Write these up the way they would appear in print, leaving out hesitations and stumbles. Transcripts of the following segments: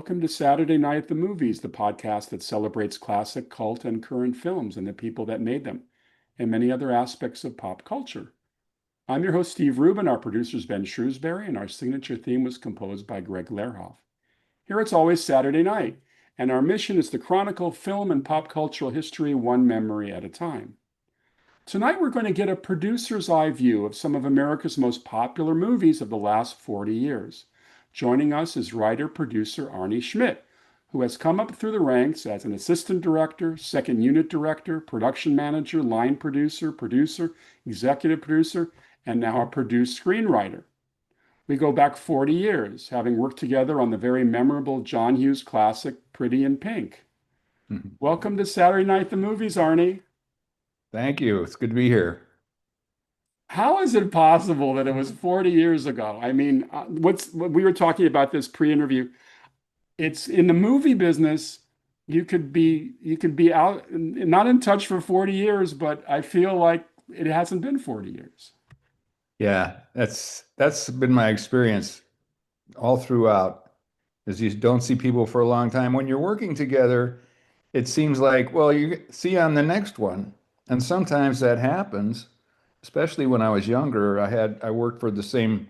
welcome to Saturday Night at the Movies, the podcast that celebrates classic, cult, and current films and the people that made them, and many other aspects of pop culture. I'm your host, Steve Rubin. Our producer's Ben Shrewsbury, and our signature theme was composed by Greg Lerhoff. Here it's always Saturday night, and our mission is to chronicle film and pop cultural history one memory at a time. Tonight, we're going to get a producer's eye view of some of America's most popular movies of the last 40 years. Joining us is writer-producer Arne Schmidt, who has come up through the ranks as an assistant director, second unit director, production manager, line producer, executive producer, and now a produced screenwriter. We go back 40 years, having worked together on the very memorable John Hughes classic, Pretty in Pink. Welcome to Saturday Night at the Movies, Arne. Thank you. It's good to be here. How is it possible that it was 40 years ago? I mean, what we were talking about this pre-interview. It's in the movie business, you could be out not in touch for 40 years, but I feel like it hasn't been 40 years. Yeah, that's been my experience all throughout, is you don't see people for a long time. When you're working together, it seems like, well, you see on the next one. And sometimes that happens, especially when I was younger. I worked for the same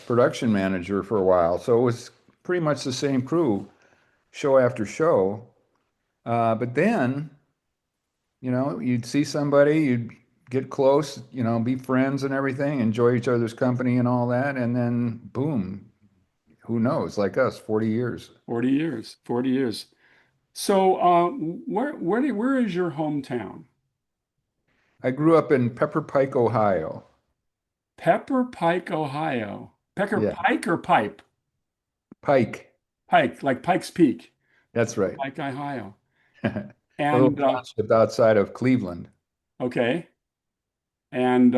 production manager for a while, so it was pretty much the same crew, show after show. But then, you'd see somebody, you'd get close, be friends and everything, enjoy each other's company and all that, and then boom, who knows? Like us, 40 years. 40 years, 40 years. So, where is your hometown? I grew up in Pepper Pike, Ohio. Pepper Pike, Ohio. Pecker Yeah, Pike or Pipe? Pike. Pike, like Pikes Peak, That's right. Pike, Ohio. A little And township outside of Cleveland. okay. And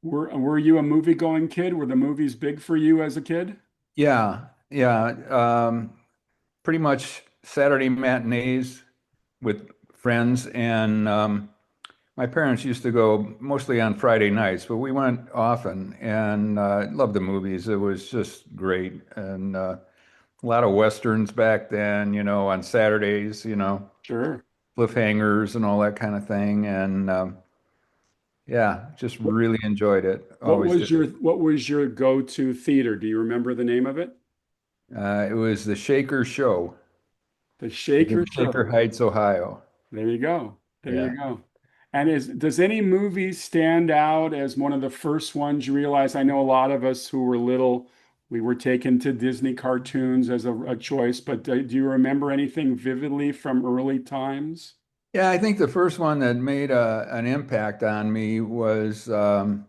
were you a movie-going kid? Were the movies big for you as a kid? Yeah, yeah. Pretty much Saturday matinees with friends, and my parents used to go mostly on Friday nights, but we went often and loved the movies. It was just great, and a lot of westerns back then. On Saturdays, Sure. cliffhangers and all that kind of thing, and yeah, just What, really enjoyed it. what Always was did. your go-to theater? Do you remember the name of it? It was the Shaker Show. The It's Shaker in Shaker Show. Heights, Ohio. There you go. There you Yeah. go. And does any movie stand out as one of the first ones you realize? I know a lot of us who were little, we were taken to Disney cartoons as a choice, but do you remember anything vividly from early times? Yeah, I think the first one that made an impact on me was what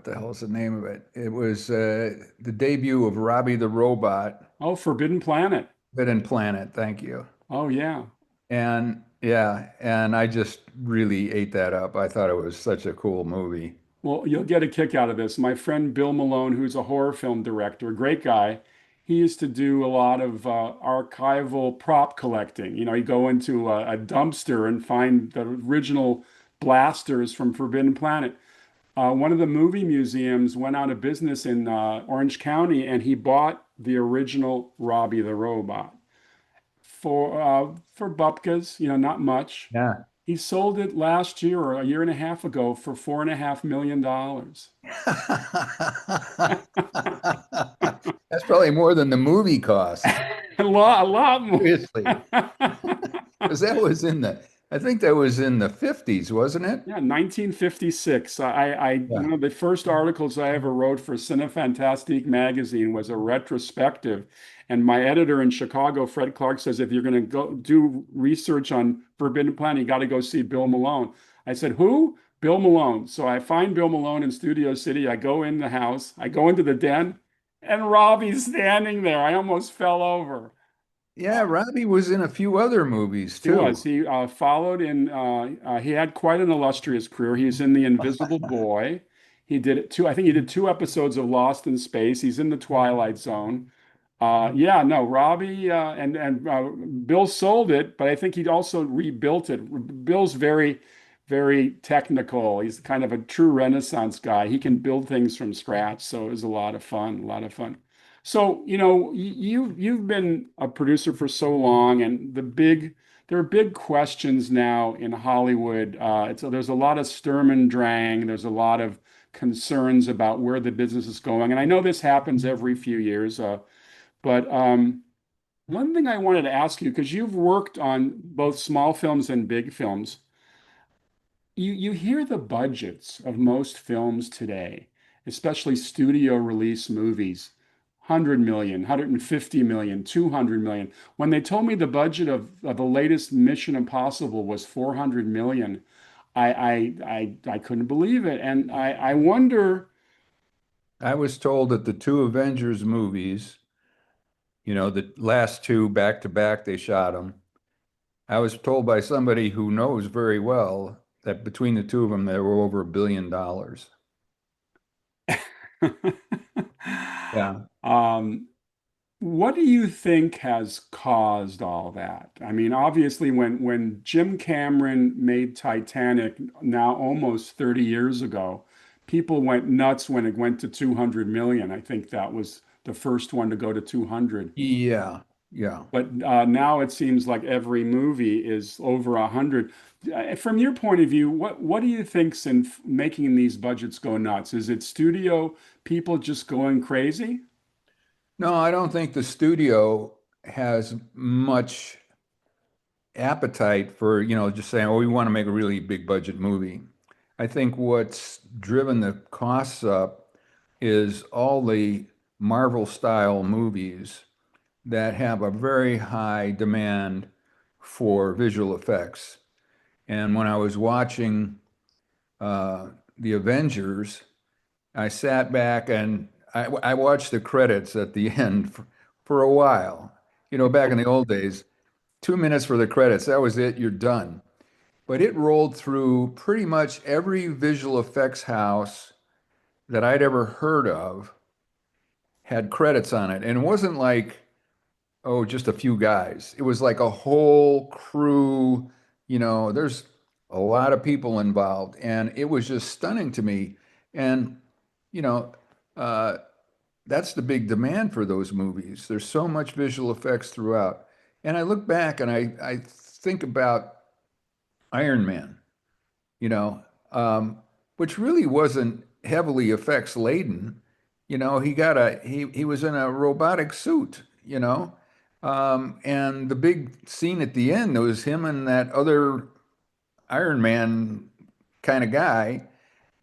the hell is the name of it? It was the debut of Robbie the Robot, Oh, Forbidden Planet. Hidden Planet. Thank you. Oh, yeah. And yeah, and I just really ate that up. I thought it was such a cool movie. Well, you'll get a kick out of this. My friend Bill Malone, who's a horror film director, a great guy, he used to do a lot of archival prop collecting. You go into a dumpster and find the original blasters from Forbidden Planet. One of the movie museums went out of business in Orange County, and he bought the original Robbie the Robot for bupkas, not much. Yeah. He sold it last year or a year and a half ago for $4.5 million. That's probably more than the movie cost. A lot more. Seriously. Because I think that was in the 50s, wasn't it? Yeah, 1956. Yeah. One of the first articles I ever wrote for Cinefantastique magazine was a retrospective. And my editor in Chicago, Fred Clark, says if you're going to go do research on Forbidden Planet, you got to go see Bill Malone. I said, who? Bill Malone. So I find Bill Malone in Studio City. I go in the house, I go into the den, and Robbie's standing there. I almost fell over. Yeah, Robbie was in a few other movies He was. too. He followed in. He had quite an illustrious career. He was in The Invisible Boy. He did it two. I think he did two episodes of Lost in Space. He's in The Twilight Zone. Yeah, no, Robbie and Bill sold it, but I think he also rebuilt it. Bill's very technical. He's kind of a true Renaissance guy. He can build things from scratch, so it was a lot of fun. A lot of fun. So, you've been a producer for so long, and there are big questions now in Hollywood. There's a lot of Sturm and Drang. There's a lot of concerns about where the business is going, and I know this happens every few years. But one thing I wanted to ask you, because you've worked on both small films and big films, you hear the budgets of most films today, especially studio release movies, 100 million, 150 million, 200 million. When they told me the budget of the latest Mission Impossible was 400 million, I couldn't believe it. And I wonder, I was told that the two Avengers movies, the last two back to back, they shot them. I was told by somebody who knows very well that between the two of them, there were over $1 billion. Yeah. um, what do you think has caused all that? I mean, obviously, when Jim Cameron made Titanic now almost 30 years ago, people went nuts when it went to 200 million. I think that was the first one to go to 200. Yeah. Yeah. But now it seems like every movie is over 100. From your point of view, what do you think's in making these budgets go nuts? Is it studio people just going crazy? No, I don't think the studio has much appetite for, just saying, oh, we want to make a really big budget movie. I think what's driven the costs up is all the Marvel style movies that have a very high demand for visual effects. And when I was watching the Avengers, I sat back and I watched the credits at the end for a while. Back in the old days, 2 minutes for the credits, that was it, you're done. But it rolled through pretty much every visual effects house that I'd ever heard of had credits on it. And it wasn't like, oh, just a few guys. It was like a whole crew, there's a lot of people involved. And it was just stunning to me. And, you know, uh, that's the big demand for those movies. There's so much visual effects throughout. And I look back and I think about Iron Man, you know, um, which really wasn't heavily effects laden. He was in a robotic suit, and the big scene at the end, there was him and that other Iron Man kind of guy,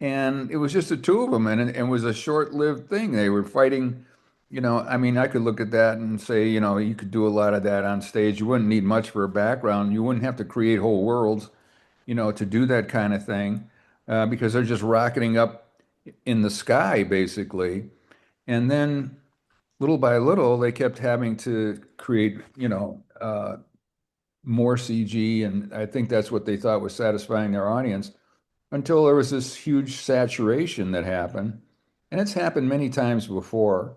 and it was just the two of them, and it was a short-lived thing. They were fighting, I mean, I could look at that and say, you could do a lot of that on stage. You wouldn't need much for a background. You wouldn't have to create whole worlds, to do that kind of thing, because they're just rocketing up in the sky, basically. And then little by little, they kept having to create, more CG, and I think that's what they thought was satisfying their audience until there was this huge saturation that happened. And it's happened many times before.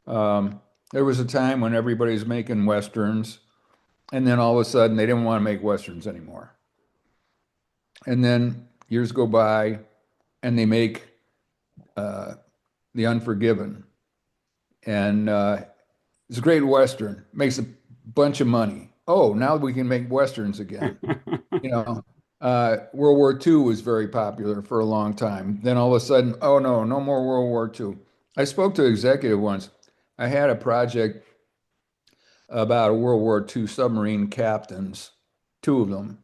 There was a time when everybody's making Westerns, and then all of a sudden they didn't want to make Westerns anymore. And then years go by, and they make uh, The Unforgiven. And it's a great Western, makes a bunch of money. Oh, now we can make Westerns again. World War II was very popular for a long time. Then all of a sudden, oh no, no more World War II. I spoke to an executive once. I had a project about a World War II submarine captains, two of them.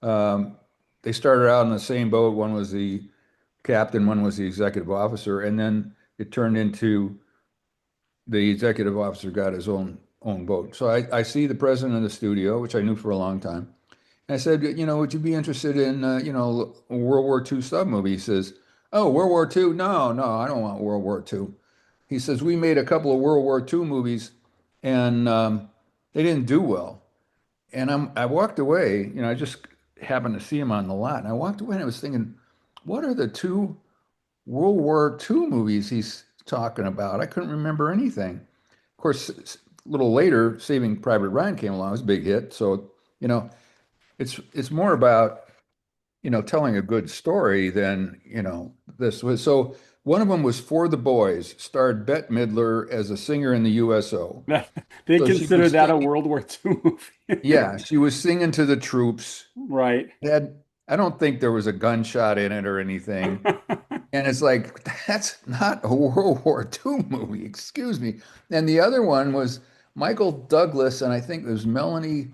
Um, they started out in the same boat. One was the captain, one was the executive officer, and then it turned into the executive officer got his own boat. So I see the president of the studio, which I knew for a long time. And I said, would you be interested in, a World War II sub movie? He says, oh, World War II? No, no, I don't want World War II. He says, we made a couple of World War II movies and they didn't do well. And I walked away, I just happened to see him on the lot. And I walked away and I was thinking, what are the two World War II movies he's talking about? I couldn't remember anything. Of course, a little later, Saving Private Ryan came along. It was a big hit. So, it's more about, telling a good story than, this was. So One of them was For the Boys, starred Bette Midler as a singer in the USO. They So she consider was that a singing, World War II movie. yeah, she was singing to the troops. Right. Had, I don't think there was a gunshot in it or anything. And it's like, that's not a World War II movie, excuse me. And the other one was Michael Douglas, and I think it was Melanie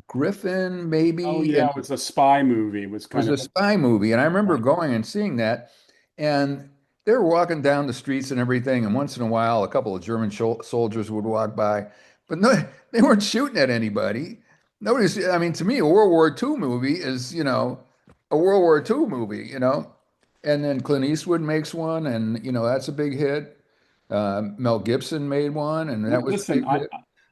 Griffin, Oh maybe. yeah, And it was a spy movie. It was it was kind of a spy movie, and I remember right. going and seeing that, and they were walking down the streets and everything, and once in a while, a couple of German soldiers would walk by, but no, they weren't shooting at anybody. Nobody's, I mean, to me, a World War II movie is, a World War II movie, and then Clint Eastwood makes one, and that's a big hit. Mel Gibson made one, and that was a Listen, big hit.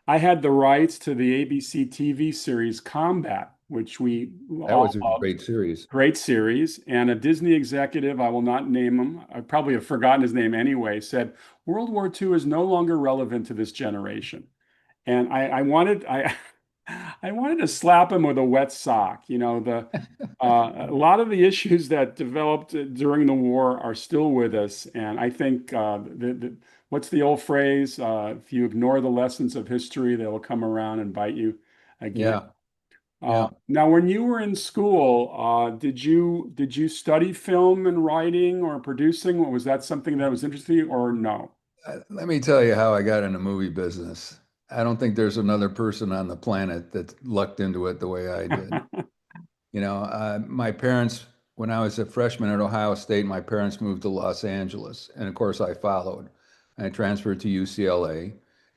I had the rights to the ABC TV series Combat, which we That all was a loved. great series. Great series. And a Disney executive, I will not name him, I probably have forgotten his name anyway, said World War II is no longer relevant to this generation. And I wanted I wanted to slap him with a wet sock. A lot of the issues that developed during the war are still with us, and I think what's the old phrase? If you ignore the lessons of history, they will come around and bite you again. Yeah, yeah. Now, when you were in school, did you study film and writing or producing? Or was that something that was interesting to you, or no? Let me tell you how I got in the movie business. I don't think there's another person on the planet that lucked into it the way I did. My parents, when I was a freshman at Ohio State, my parents moved to Los Angeles. And of course, I followed. I transferred to UCLA,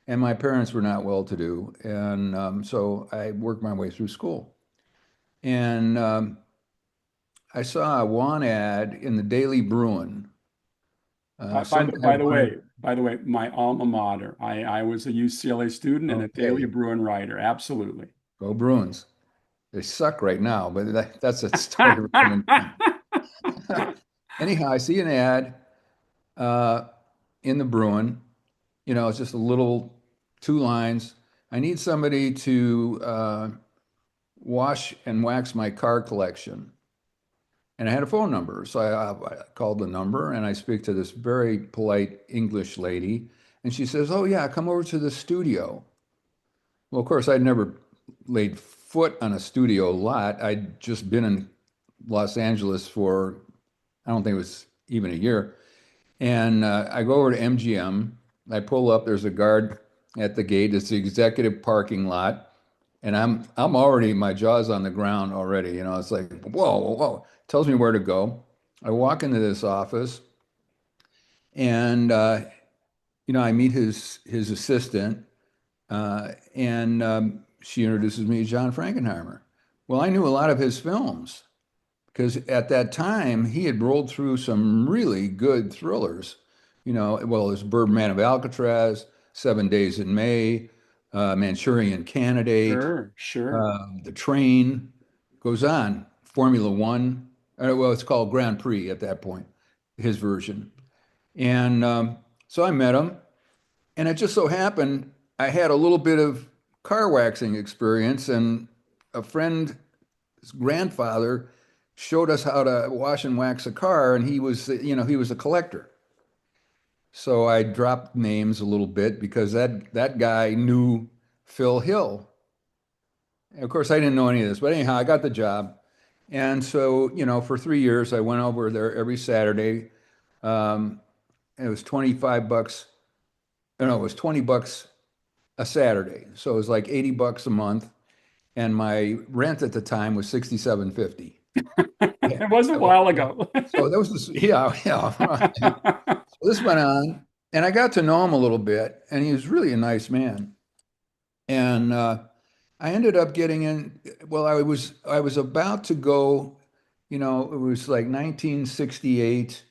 and my parents were not well-to-do. And so I worked my way through school. And I saw one ad in the Daily Bruin. By, by the, Somebody by had the wanted, way, by the way, my alma mater. I was a UCLA student and a Daily okay, Bruin writer. Absolutely. go Bruins. They suck right now, but that's a story for another time. Anyhow, I see an ad uh, in the Bruin. It's just a little 2 lines. I need somebody to wash and wax my car collection. And I had a phone number. So I called the number and I speak to this very polite English lady. And she says, "Oh, yeah, come over to the studio." Well, of course, I'd never laid foot on a studio lot. I'd just been in Los Angeles for, I don't think it was even a year. And I go over to MGM. I pull up. There's a guard at the gate. It's the executive parking lot, and I'm already my jaw's on the ground already. It's like whoa, whoa, whoa. Tells me where to go. I walk into this office, and I meet his assistant, and she introduces me to John Frankenheimer. Well, I knew a lot of his films because at that time he had rolled through some really good thrillers. Well, there's Birdman of Alcatraz, 7 Days in May, Manchurian Candidate, Sure, sure. The Train, goes on. Formula One, well, it's called Grand Prix at that point, his version. And so I met him, and it just so happened I had a little bit of car waxing experience, and a friend's grandfather showed us how to wash and wax a car, and he was a collector. So I dropped names a little bit because that guy knew Phil Hill. And of course, I didn't know any of this, but anyhow, I got the job. And so, for 3 years, I went over there every Saturday. Um, it was 25 bucks. No, it was 20 bucks a Saturday. So it was like 80 bucks a month. And my rent at the time was 67.50. Yeah. It was a while ago. So that was this, yeah, yeah. So this went on, and I got to know him a little bit, and he was really a nice man. And I ended up getting in. Well, I was about to go. It was like 1968.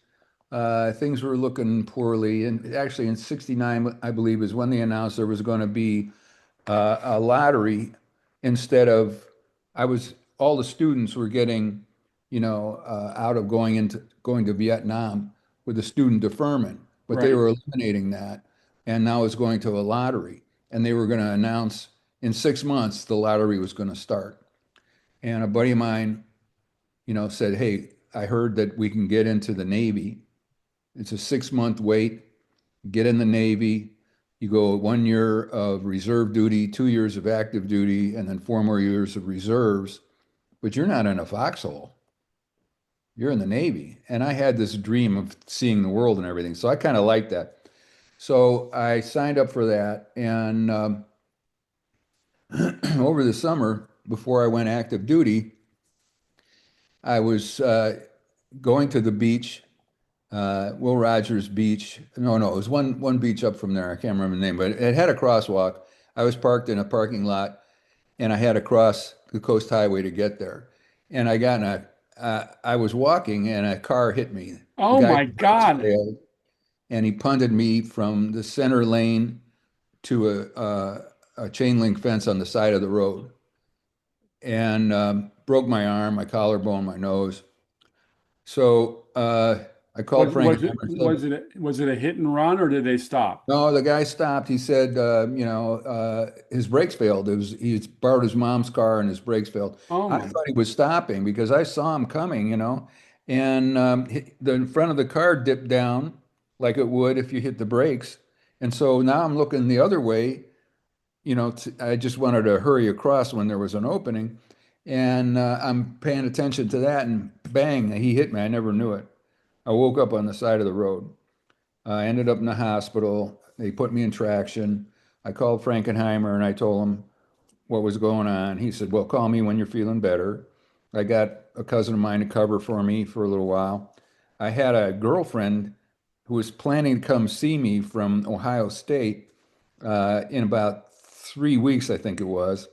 Things were looking poorly, and actually in '69, I believe, is when they announced there was going to be a lottery instead of I was all the students were getting, out of going to Vietnam with a student deferment, but they Right. were eliminating that, and now it's going to a lottery, and they were going to announce in 6 months the lottery was going to start. And a buddy of mine, said, "Hey, I heard that we can get into the Navy." It's a 6 month wait. Get in the Navy. You go 1 year of reserve duty, 2 years of active duty, and then 4 more years of reserves. But you're not in a foxhole. You're in the Navy. And I had this dream of seeing the world and everything. So I kind of liked that. So I signed up for that. And over the summer, before I went active duty, I was going to the beach, Will Rogers Beach. No, it was one beach up from there. I can't remember the name, but it had a crosswalk. I was parked in a parking lot, and I had to cross the Coast Highway to get there. And I was walking, and a car hit me. The Oh guy's my brakes God. failed, and he punted me from the center lane to a chain link fence on the side of the road, and broke my arm, my collarbone, my nose. So I called Was was Frankenheimer it and was said, it was it a hit and run or did they stop? no, the guy stopped. He said, his brakes failed. He borrowed his mom's car and his brakes failed. Oh I my. thought he was stopping because I saw him coming, and the front of the car dipped down like it would if you hit the brakes. And so now I'm looking the other way. I just wanted to hurry across when there was an opening, and I'm paying attention to that, and bang, he hit me. I never knew it. I woke up on the side of the road. I ended up in the hospital. They put me in traction. I called Frankenheimer and I told him what was going on. He said, "Well, call me when you're feeling better." I got a cousin of mine to cover for me for a little while. I had a girlfriend who was planning to come see me from Ohio State in about 3 weeks, I think it was.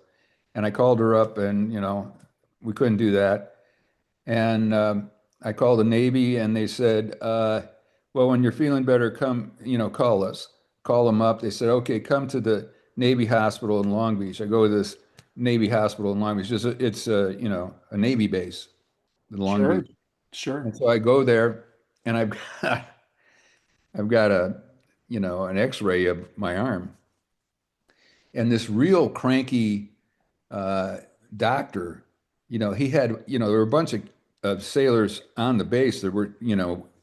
And I called her up, and we couldn't do that. And I called the Navy, and they said, "Well, when you're feeling better, come, call us." Call them up. They said, "Okay, come to the Navy Hospital in Long Beach." I go to this Navy Hospital in Long Beach. It's a Navy base in Long Sure. Beach. Sure. And so I go there, and I've got an X-ray of my arm, and this real cranky uh, doctor, he had, there were a bunch of sailors on the base that were,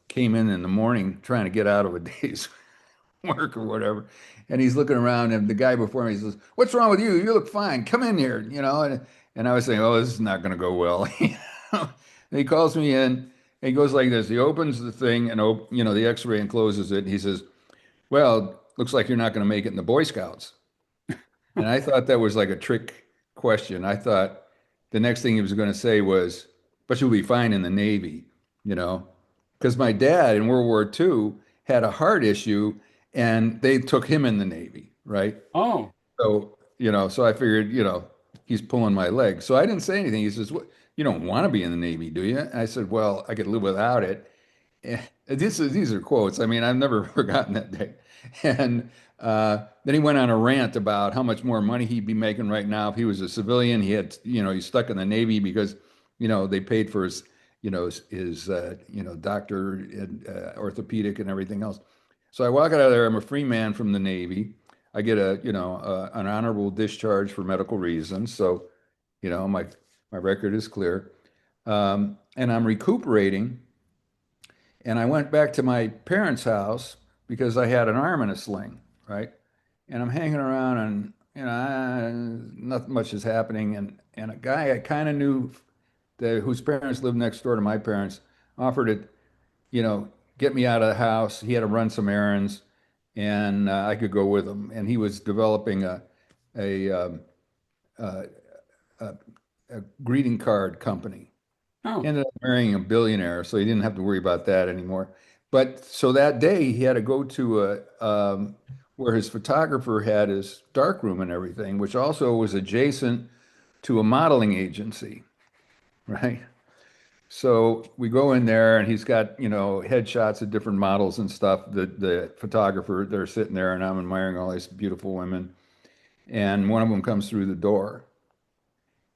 came in the morning trying to get out of a day's work or whatever. And he's looking around, and the guy before me says, "What's wrong with you? You look fine. Come in here," and I was saying, "Oh, this is not going to go well." And he calls me in, and he goes like this. He opens the thing and, the X-ray, and closes it. And he says, "Well, looks like you're not going to make it in the Boy Scouts." And I thought that was like a trick question. I thought the next thing he was going to say was, "But you'll be fine in the Navy," you know, because my dad in World War II had a heart issue and they took him in the Navy, right? Oh, So, so I figured, he's pulling my leg. So I didn't say anything. He says, "What, you don't want to be in the Navy, do you?" I said, "Well, I could live without it." These are quotes. I mean, I've never forgotten that day. And then he went on a rant about how much more money he'd be making right now if he was a civilian. He had, he's stuck in the Navy because, they paid for his, doctor and orthopedic and everything else. So I walk out of there. I'm a free man from the Navy. I get an honorable discharge for medical reasons. So, my record is clear. And I'm recuperating. And I went back to my parents' house because I had an arm in a sling, right? And I'm hanging around, and nothing much is happening. And a guy I kind of knew whose parents lived next door to my parents offered to, get me out of the house. He had to run some errands, and I could go with him. And he was developing a, um, a, a, a greeting card company. He oh, ended up marrying a billionaire, so he didn't have to worry about that anymore. But so that day he had to go to where his photographer had his darkroom and everything, which also was adjacent to a modeling agency, right? So we go in there, and he's got, headshots of different models and stuff. The photographer, they're sitting there, and I'm admiring all these beautiful women. And one of them comes through the door,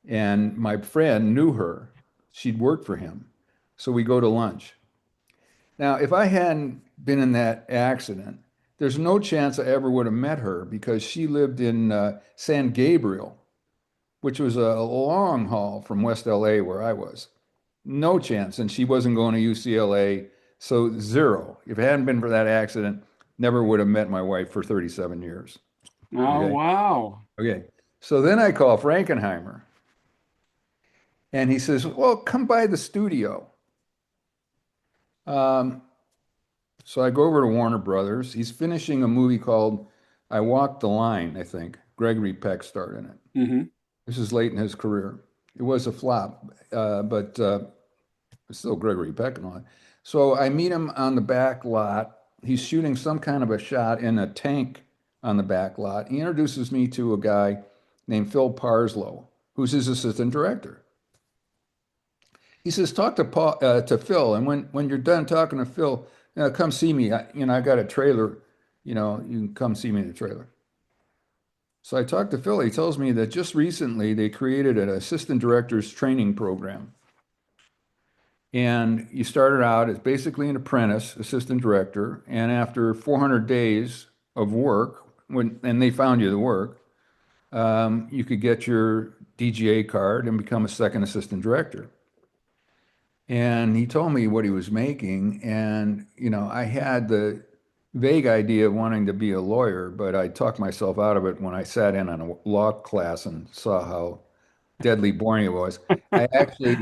and my friend knew her. She'd worked for him. So we go to lunch. Now, if I hadn't been in that accident, there's no chance I ever would have met her because she lived in San Gabriel, which was a long haul from West LA where I was. No chance. And she wasn't going to UCLA. So zero. If it hadn't been for that accident, never would have met my wife for 37 years. Oh, Okay. wow. Okay. So then I call Frankenheimer and he says, well, come by the studio. Um, so I go over to Warner Brothers. He's finishing a movie called I Walked the Line, I think. Gregory Peck starred in it. Hmm. This is late in his career. It was a flop, but it's still Gregory Peck and all that. So I meet him on the back lot. He's shooting some kind of a shot in a tank on the back lot. He introduces me to a guy named Phil Parslow, who's his assistant director. He says, "Talk to to Phil, and when you're done talking to Phil, come see me. I got a trailer. You can come see me in the trailer." So I talked to Phil. He tells me that just recently they created an assistant director's training program. And you started out as basically an apprentice assistant director. And after 400 days of work, and they found you the work, you could get your DGA card and become a second assistant director. And he told me what he was making. And, I had the vague idea of wanting to be a lawyer, but I talked myself out of it when I sat in on a law class and saw how deadly boring it was. I actually,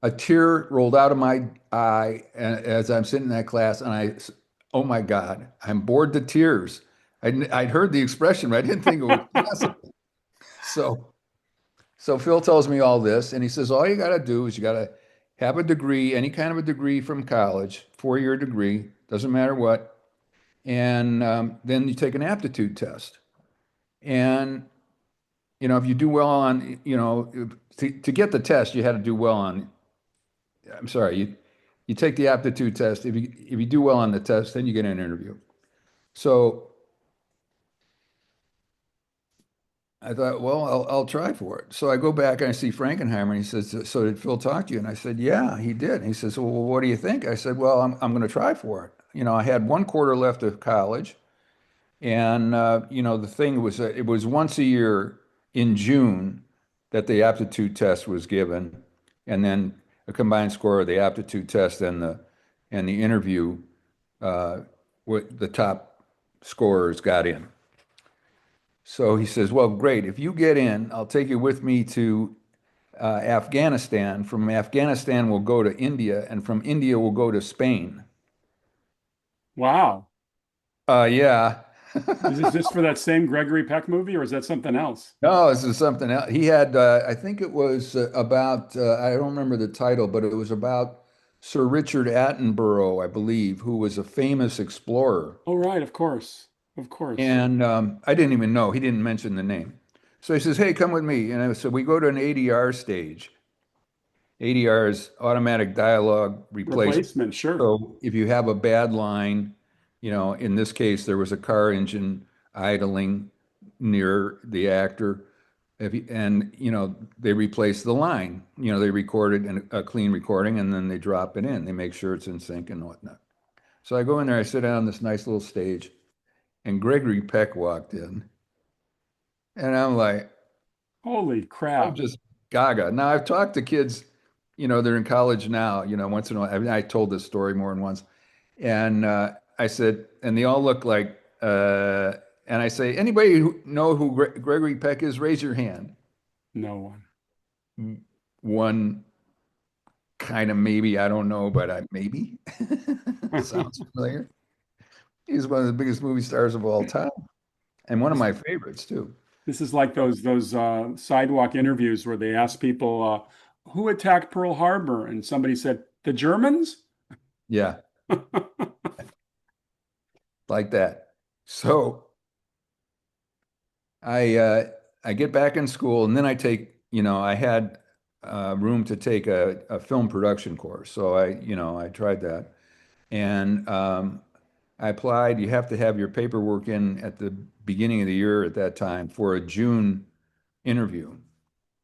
a tear rolled out of my eye as I'm sitting in that class, and oh my God, I'm bored to tears. I'd heard the expression, but I didn't think it was possible. So, so Phil tells me all this, and he says, all you got to do is you got to have a degree, any kind of a degree from college, 4-year degree, doesn't matter what, and then you take an aptitude test. And if you do well on, to get the test, you had to do well on, I'm sorry, you take the aptitude test. If you do well on the test, then you get an interview. So I thought, well, I'll try for it. So I go back and I see Frankenheimer and he says, so did Phil talk to you? And I said, yeah, he did. And he says, well, what do you think? I said, well, I'm going to try for it. I had 1 quarter left of college. And the thing was that it was once a year in June that the aptitude test was given, and then a combined score of the aptitude test and the interview, what the top scorers got in. So he says, "Well, great. If you get in, I'll take you with me to Afghanistan. From Afghanistan, we'll go to India, and from India, we'll go to Spain." Wow. Yeah. Is this for that same Gregory Peck movie, or is that something else? No, this is something else. He had, I think it was about, I don't remember the title, but it was about Sir Richard Attenborough, I believe, who was a famous explorer. Oh, right, of course. Of course. And I didn't even know, he didn't mention the name. So he says, hey, come with me. So we go to an ADR stage. ADR is automatic dialogue replacement. Replacement, sure. So if you have a bad line, in this case, there was a car engine idling near the actor. They replace the line. They record it in a clean recording and then they drop it in. They make sure it's in sync and whatnot. So I go in there, I sit down on this nice little stage, and Gregory Peck walked in. And I'm like, Holy I'm crap. just gaga. Now I've talked to kids, they're in college now, once in a while. I mean, I told this story more than once. And I said, and they all look like, and I say, anybody who know who Gregory Peck is, raise your hand. No one. One kind of maybe, I don't know, but maybe. Sounds familiar. He's one of the biggest movie stars of all time, and one of This, my favorites too. this is like those sidewalk interviews where they ask people who attacked Pearl Harbor, and somebody said the Germans. Yeah, like that. So I get back in school, and then I take, I had room to take a film production course. So I tried that, and I applied. You have to have your paperwork in at the beginning of the year at that time for a June interview.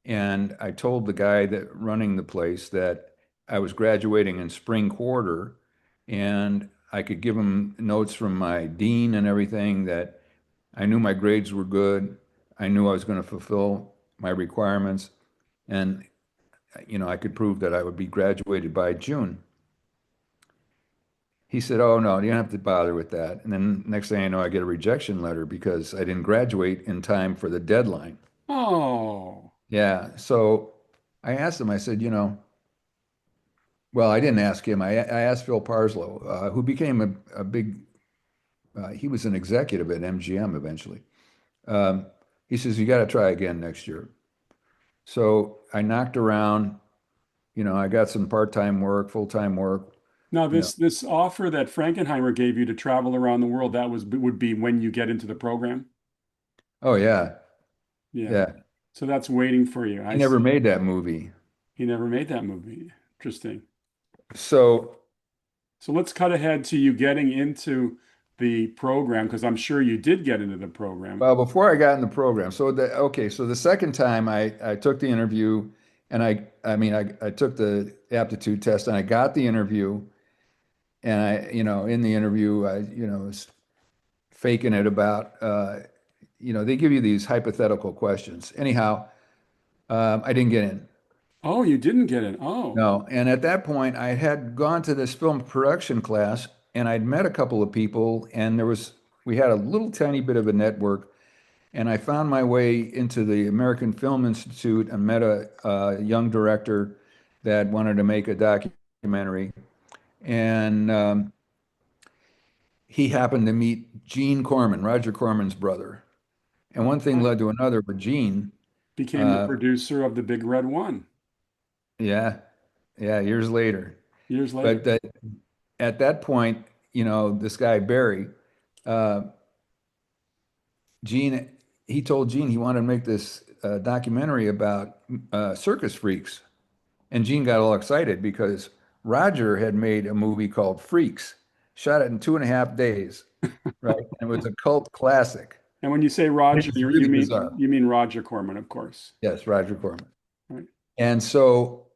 And I told the guy that running the place that I was graduating in spring quarter and I could give him notes from my dean and everything that I knew my grades were good. I knew I was going to fulfill my requirements and I could prove that I would be graduated by June. he said, "Oh no, you don't have to bother with that." And then next thing I know, I get a rejection letter because I didn't graduate in time for the deadline. Oh, Yeah. So I asked him, I said, well, I didn't ask him. I asked Phil Parslow, who became a big, he was an executive at MGM eventually. Um, he says, you got to try again next year. So I knocked around, I got some part-time work, full-time work, now you know. this offer that Frankenheimer gave you to travel around the world, that would be when you get into the program. Oh yeah, Yeah. yeah. So that's waiting for you. He I never see. made that movie. He never made that movie. Interesting. So, So let's cut ahead to you getting into the program because I'm sure you did get into the program. well, before I got in the program, so the second time I took the interview and I took the aptitude test and I got the interview and in the interview, was faking it about, they give you these hypothetical questions. Anyhow, I didn't get in. Oh, you didn't get in. Oh, No. And at that point, I had gone to this film production class and I'd met a couple of people and we had a little tiny bit of a network. And I found my way into the American Film Institute and met a young director that wanted to make a documentary. And he happened to meet Gene Corman, Roger Corman's brother. And one thing I led to another, but Gene, became the uh, producer of the Big Red One yeah, yeah, years later. years later. But at that point, this guy, Barry, uh, Gene, he told Gene he wanted to make this documentary about circus freaks. And Gene got all excited because Roger had made a movie called Freaks, shot it in 2.5 days, right? And it was a cult classic. And when you say It Roger, was really bizarre. you mean Roger Corman, of course. Yes, Roger Corman. Right. And so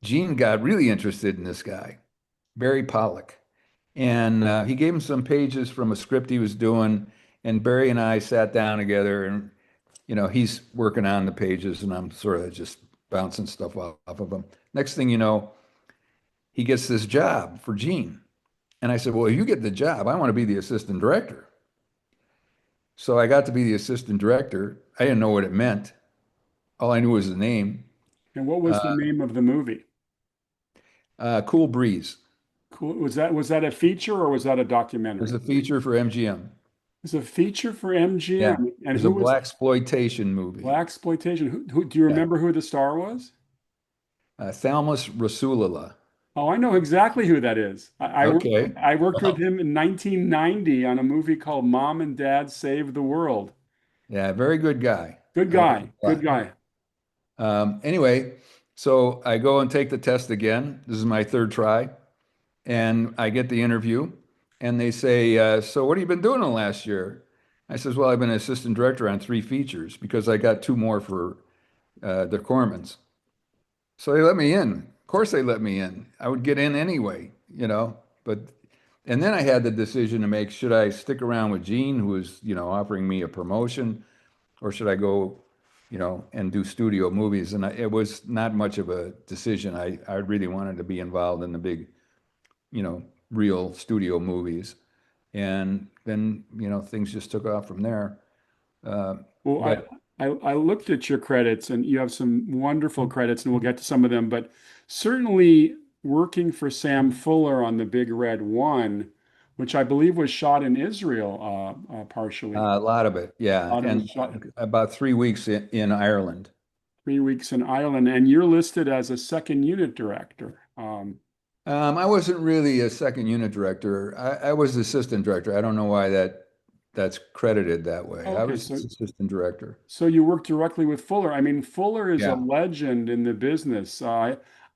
Gene got really interested in this guy, Barry Pollock. And he gave him some pages from a script he was doing. And Barry and I sat down together and, he's working on the pages and I'm sort of just bouncing stuff off of him. Next thing you know, he gets this job for Gene. And I said, well, if you get the job, I want to be the assistant director. So I got to be the assistant director. I didn't know what it meant. All I knew was the name, And what was the name of the movie? Cool Breeze. Cool. Was that a feature or was that a It was documentary? a feature for MGM. It was a feature for Yeah, MGM. it And was a who was black exploitation movie. Black Exploitation? Who do you Yeah, remember who the star was? Thalmus Rasulullah. Oh, I know exactly who that is. Okay. I worked with Well, him in 1990 on a movie called Mom and Dad Save the World. yeah, very good guy. Good I like him guy. a Good lot. guy. Anyway, so I go and take the test again. This is my third try. And I get the interview, and they say, so what have you been doing in the last year? I says, well, I've been assistant director on 3 features because I got 2 more for the Cormans. So they let me in. Of course, they let me in. I would get in anyway, But and then I had the decision to make: should I stick around with Gene, who was, offering me a promotion, or should I go, and do studio movies? And it was not much of a decision. I really wanted to be involved in the big, real studio movies. And then, things just took off from there. Uh, Well, but I looked at your credits and you have some wonderful credits and we'll get to some of them, but certainly working for Sam Fuller on the Big Red One, which I believe was shot in Israel partially. a lot of it, yeah. It was And shot about 3 weeks in Ireland. 3 weeks in Ireland, and you're listed as a second unit director. I wasn't really a second unit director. I was assistant director. I don't know why that's credited that way. I Okay, was assistant director. so you work directly with Fuller. I mean, Fuller is a Yeah. legend in the business.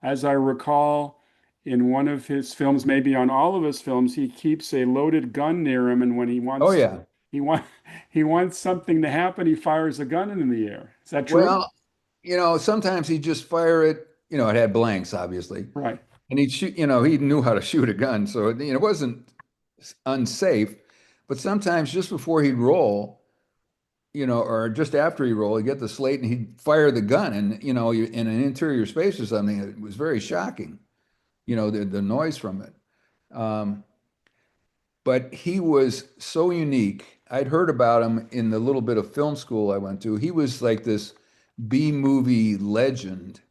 As I recall, in one of his films, maybe on all of his films, he keeps a loaded gun near him, and when Oh yeah. he want he wants something to happen, he fires a gun in the air. Is that true? Well, sometimes he'd just fire it. It had blanks, obviously, Right. and he'd shoot. He knew how to shoot a gun, so it wasn't unsafe. But sometimes just before he'd roll, or just after he rolled, he'd get the slate and he'd fire the gun, and in an interior space or something, it was very shocking. The noise from it. but he was so unique. I'd heard about him in the little bit of film school I went to. He was like this B movie legend,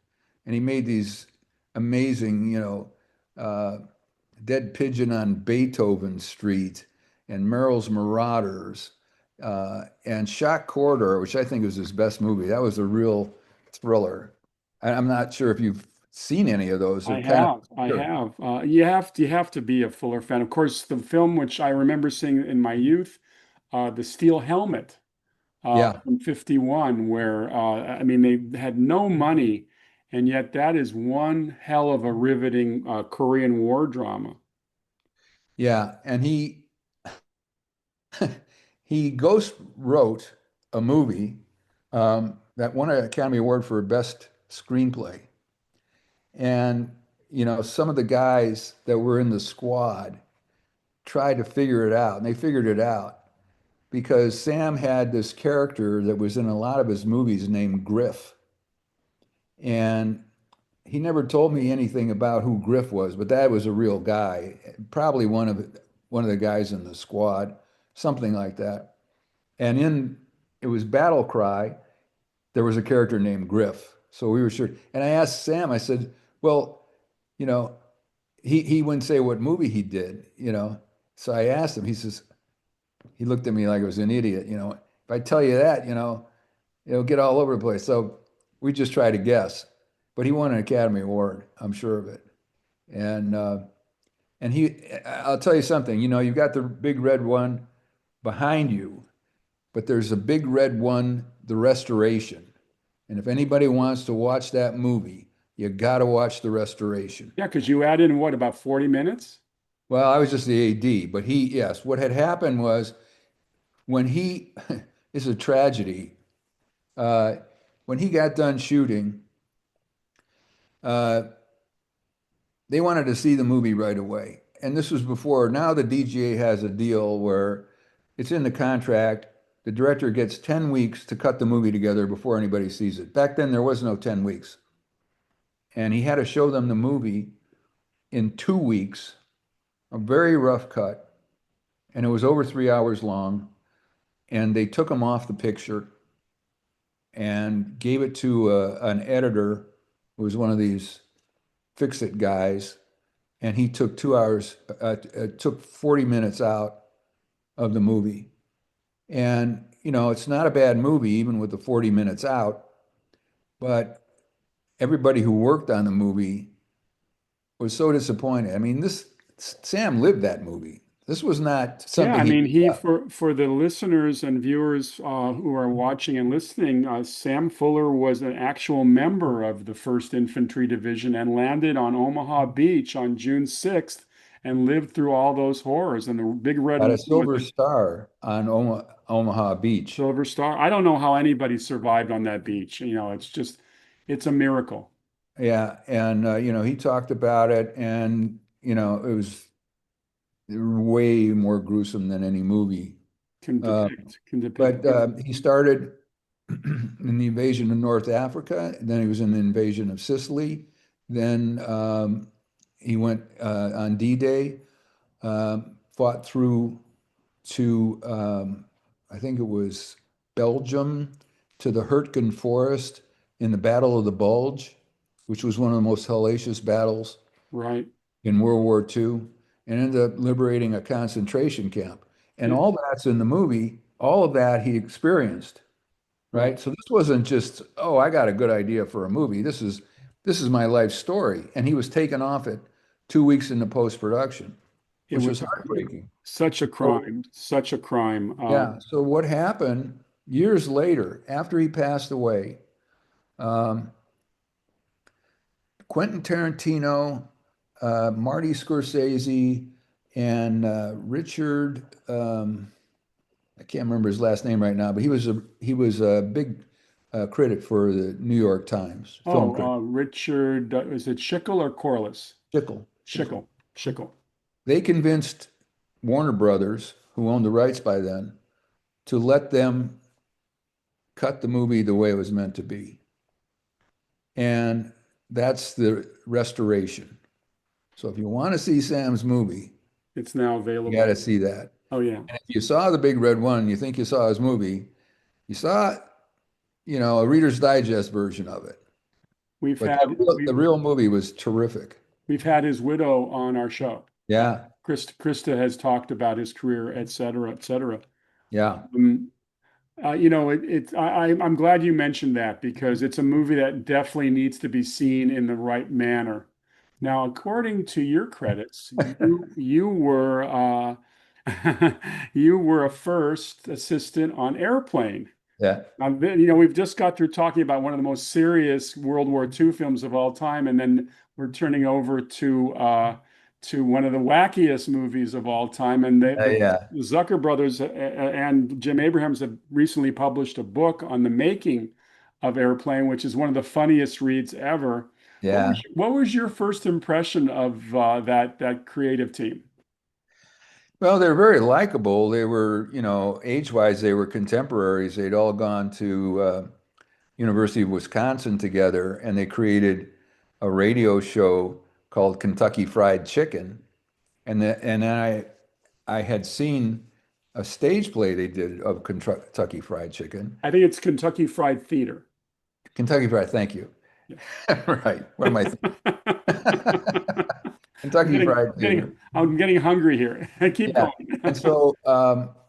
and he made these amazing, uh, Dead Pigeon on Beethoven Street and Merrill's Marauders and Shock Corridor, which I think was his best movie. That was a real thriller. I'm not sure if you've seen any of those. They're I kind of have, I obscure. have. You have to be a Fuller fan. Of course, the film which I remember seeing in my youth, The Steel Helmet, Yeah, from '51, where I mean they had no money, and yet that is one hell of a riveting Korean War drama. yeah, and he ghost wrote a movie that won an Academy Award for Best Screenplay. And, some of the guys that were in the squad tried to figure it out, and they figured it out because Sam had this character that was in a lot of his movies named Griff. And he never told me anything about who Griff was, but that was a real guy, probably one of the guys in the squad, something like that. And in it was Battle Cry, there was a character named Griff. So we were sure. And I asked Sam, I said, well, you know, he wouldn't say what movie he did. So I asked him, he looked at me like I was an idiot. If I tell you that, it'll get all over the place. So we just try to guess. But he won an Academy Award, I'm sure of it. And I'll tell you something, you've got the big red one behind you, but there's a big red one, The Restoration. And if anybody wants to watch that movie, you got to watch The Restoration. Yeah, because you add in what, about 40 minutes? Well, I was just the AD, but yes, what had happened was when he, this is a tragedy. Uh, when he got done shooting, uh, they wanted to see the movie right away. And this was before, now the DGA has a deal where it's in the contract. The director gets 10 weeks to cut the movie together before anybody sees it. Back then, there was no 10 weeks. And he had to show them the movie in 2 weeks, a very rough cut. And it was over 3 hours long. And they took him off the picture and gave it to an editor who was one of these fix-it guys. And he took 2 hours, took 40 minutes out of the movie. And, it's not a bad movie, even with the 40 minutes out, but everybody who worked on the movie was so disappointed. I mean, Sam lived that movie. This was not Yeah, something I he mean, made he up. for the listeners and viewers who are watching and listening, Sam Fuller was an actual member of the 1st Infantry Division and landed on Omaha Beach on June 6th and lived through all those horrors. And the big red Got one a with Silver the Star on Omaha Beach. silver star. I don't know how anybody survived on that beach. It's a miracle Yeah, and he talked about it, and it was way more gruesome than any movie. Uh, can depict. but he started in the invasion of North Africa. Then he was in the invasion of Sicily. Then he went on D-Day, fought through to, I think it was Belgium, to the Hurtgen Forest in the Battle of the Bulge, which was one of the most hellacious battles Right. in World War II, and ended up liberating a concentration camp. And Yeah, all that's in the movie, all of that he experienced, right. right? So this wasn't just, oh, I got a good idea for a movie. This is my life story. And he was taken off it 2 weeks into post-production, It which was was heartbreaking. such a So crime, such a crime. yeah, so what happened years later, after he passed away, um, Quentin Tarantino, Marty Scorsese, and Richard, I can't remember his last name right now, but he was a big critic for the New York Times, film critic. Richard, is it Schickel or Corliss? Schickel. Schickel, Schickel. They convinced Warner Brothers, who owned the rights by then, to let them cut the movie the way it was meant to be. And that's the restoration. So if you want to see Sam's movie, It's now You got available. to see that. Oh yeah. And if you saw the Big Red One, and you think you saw his movie, you saw, a Reader's Digest version of it. We've But had the we've real movie was terrific. we've had his widow on our show. Uh, Yeah, Krista has talked about his career, et cetera, et cetera. yeah, Um, I'm glad you mentioned that because it's a movie that definitely needs to be seen in the right manner. Now, according to your credits, you were you were a first assistant on Airplane. yeah. Now, we've just got through talking about one of the most serious World War II films of all time, and then we're turning over to one of the wackiest movies of all time. And Yeah, the Zucker brothers and Jim Abrahams have recently published a book on the making of Airplane, which is one of the funniest reads ever. yeah. What was your first impression of that creative team? Well, they're very likable. They were, age-wise, they were contemporaries. They'd all gone to University of Wisconsin together, and they created a radio show called Kentucky Fried Chicken. And I had seen a stage play they did of Kentucky Fried Chicken. I think it's Kentucky Fried Theater. Kentucky Fried, thank you. Yeah. Right. What am I thinking? I'm Kentucky getting, Fried Theater. I'm getting hungry here. Keep Yeah. And going. so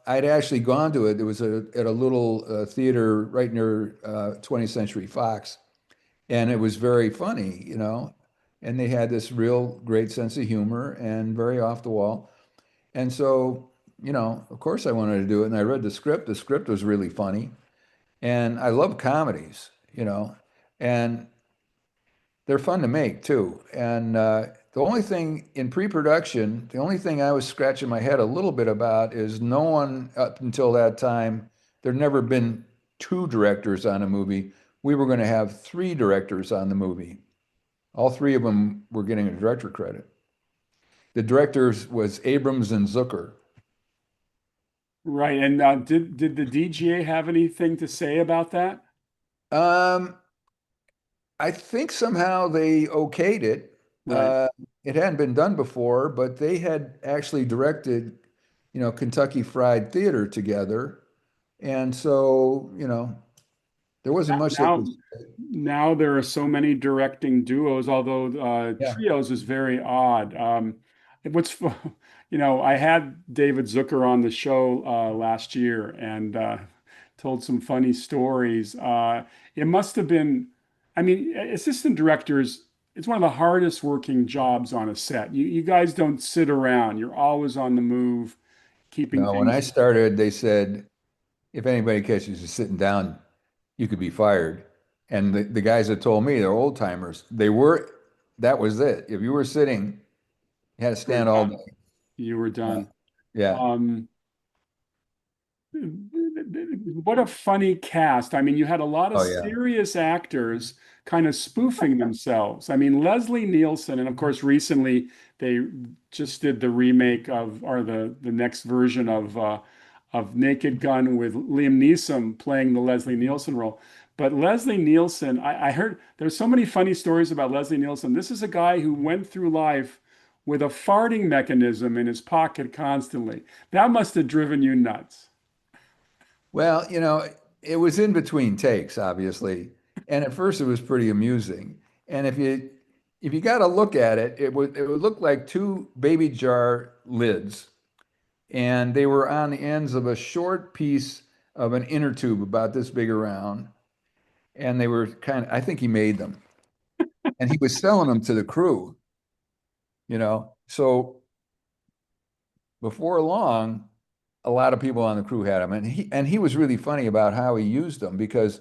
I'd actually gone to it. There was at a little theater right near 20th Century Fox, and it was very funny, and they had this real great sense of humor and very off the wall. And so, of course I wanted to do it. And I read the script. The script was really funny. And I love comedies, and they're fun to make too. And the only thing in pre-production, the only thing I was scratching my head a little bit about is no one up until that time, there'd never been two directors on a movie. We were going to have three directors on the movie. All three of them were getting a director credit. The directors was Abrams and Zucker. Right. And did the DGA have anything to say about that? Um, I think somehow they okayed it. Right. It hadn't been done before, but they had actually directed, Kentucky Fried Theater together. And so, there wasn't much they Now, could. now there are so many directing duos, although Yeah. trios is very odd. What's, I had David Zucker on the show last year and told some funny stories. It must have been, I mean, assistant directors, it's one of the hardest working jobs on a set. You guys don't sit around. You're always on the move, keeping No, when I things. started, they said, if anybody catches you sitting down, you could be fired. And the guys that told me, they're old timers, that was it. If you were sitting, you had to You were stand all done. day. You were Yeah. done. Yeah. Um, What a funny cast. I mean, you had a lot of Oh, yeah. serious actors kind of spoofing themselves. I mean, Leslie Nielsen, and of course, recently they just did the remake of, or the next version of Naked Gun with Liam Neeson playing the Leslie Nielsen role. But Leslie Nielsen, I heard there's so many funny stories about Leslie Nielsen. This is a guy who went through life with a farting mechanism in his pocket constantly. That must have driven you nuts. Well, it was in between takes, obviously. And at first it was pretty amusing. And if you got to look at it, it would look like two baby jar lids. And they were on the ends of a short piece of an inner tube about this big around. And they were I think he made them. And he was selling them to the crew, So before long, a lot of people on the crew had them. And he was really funny about how he used them because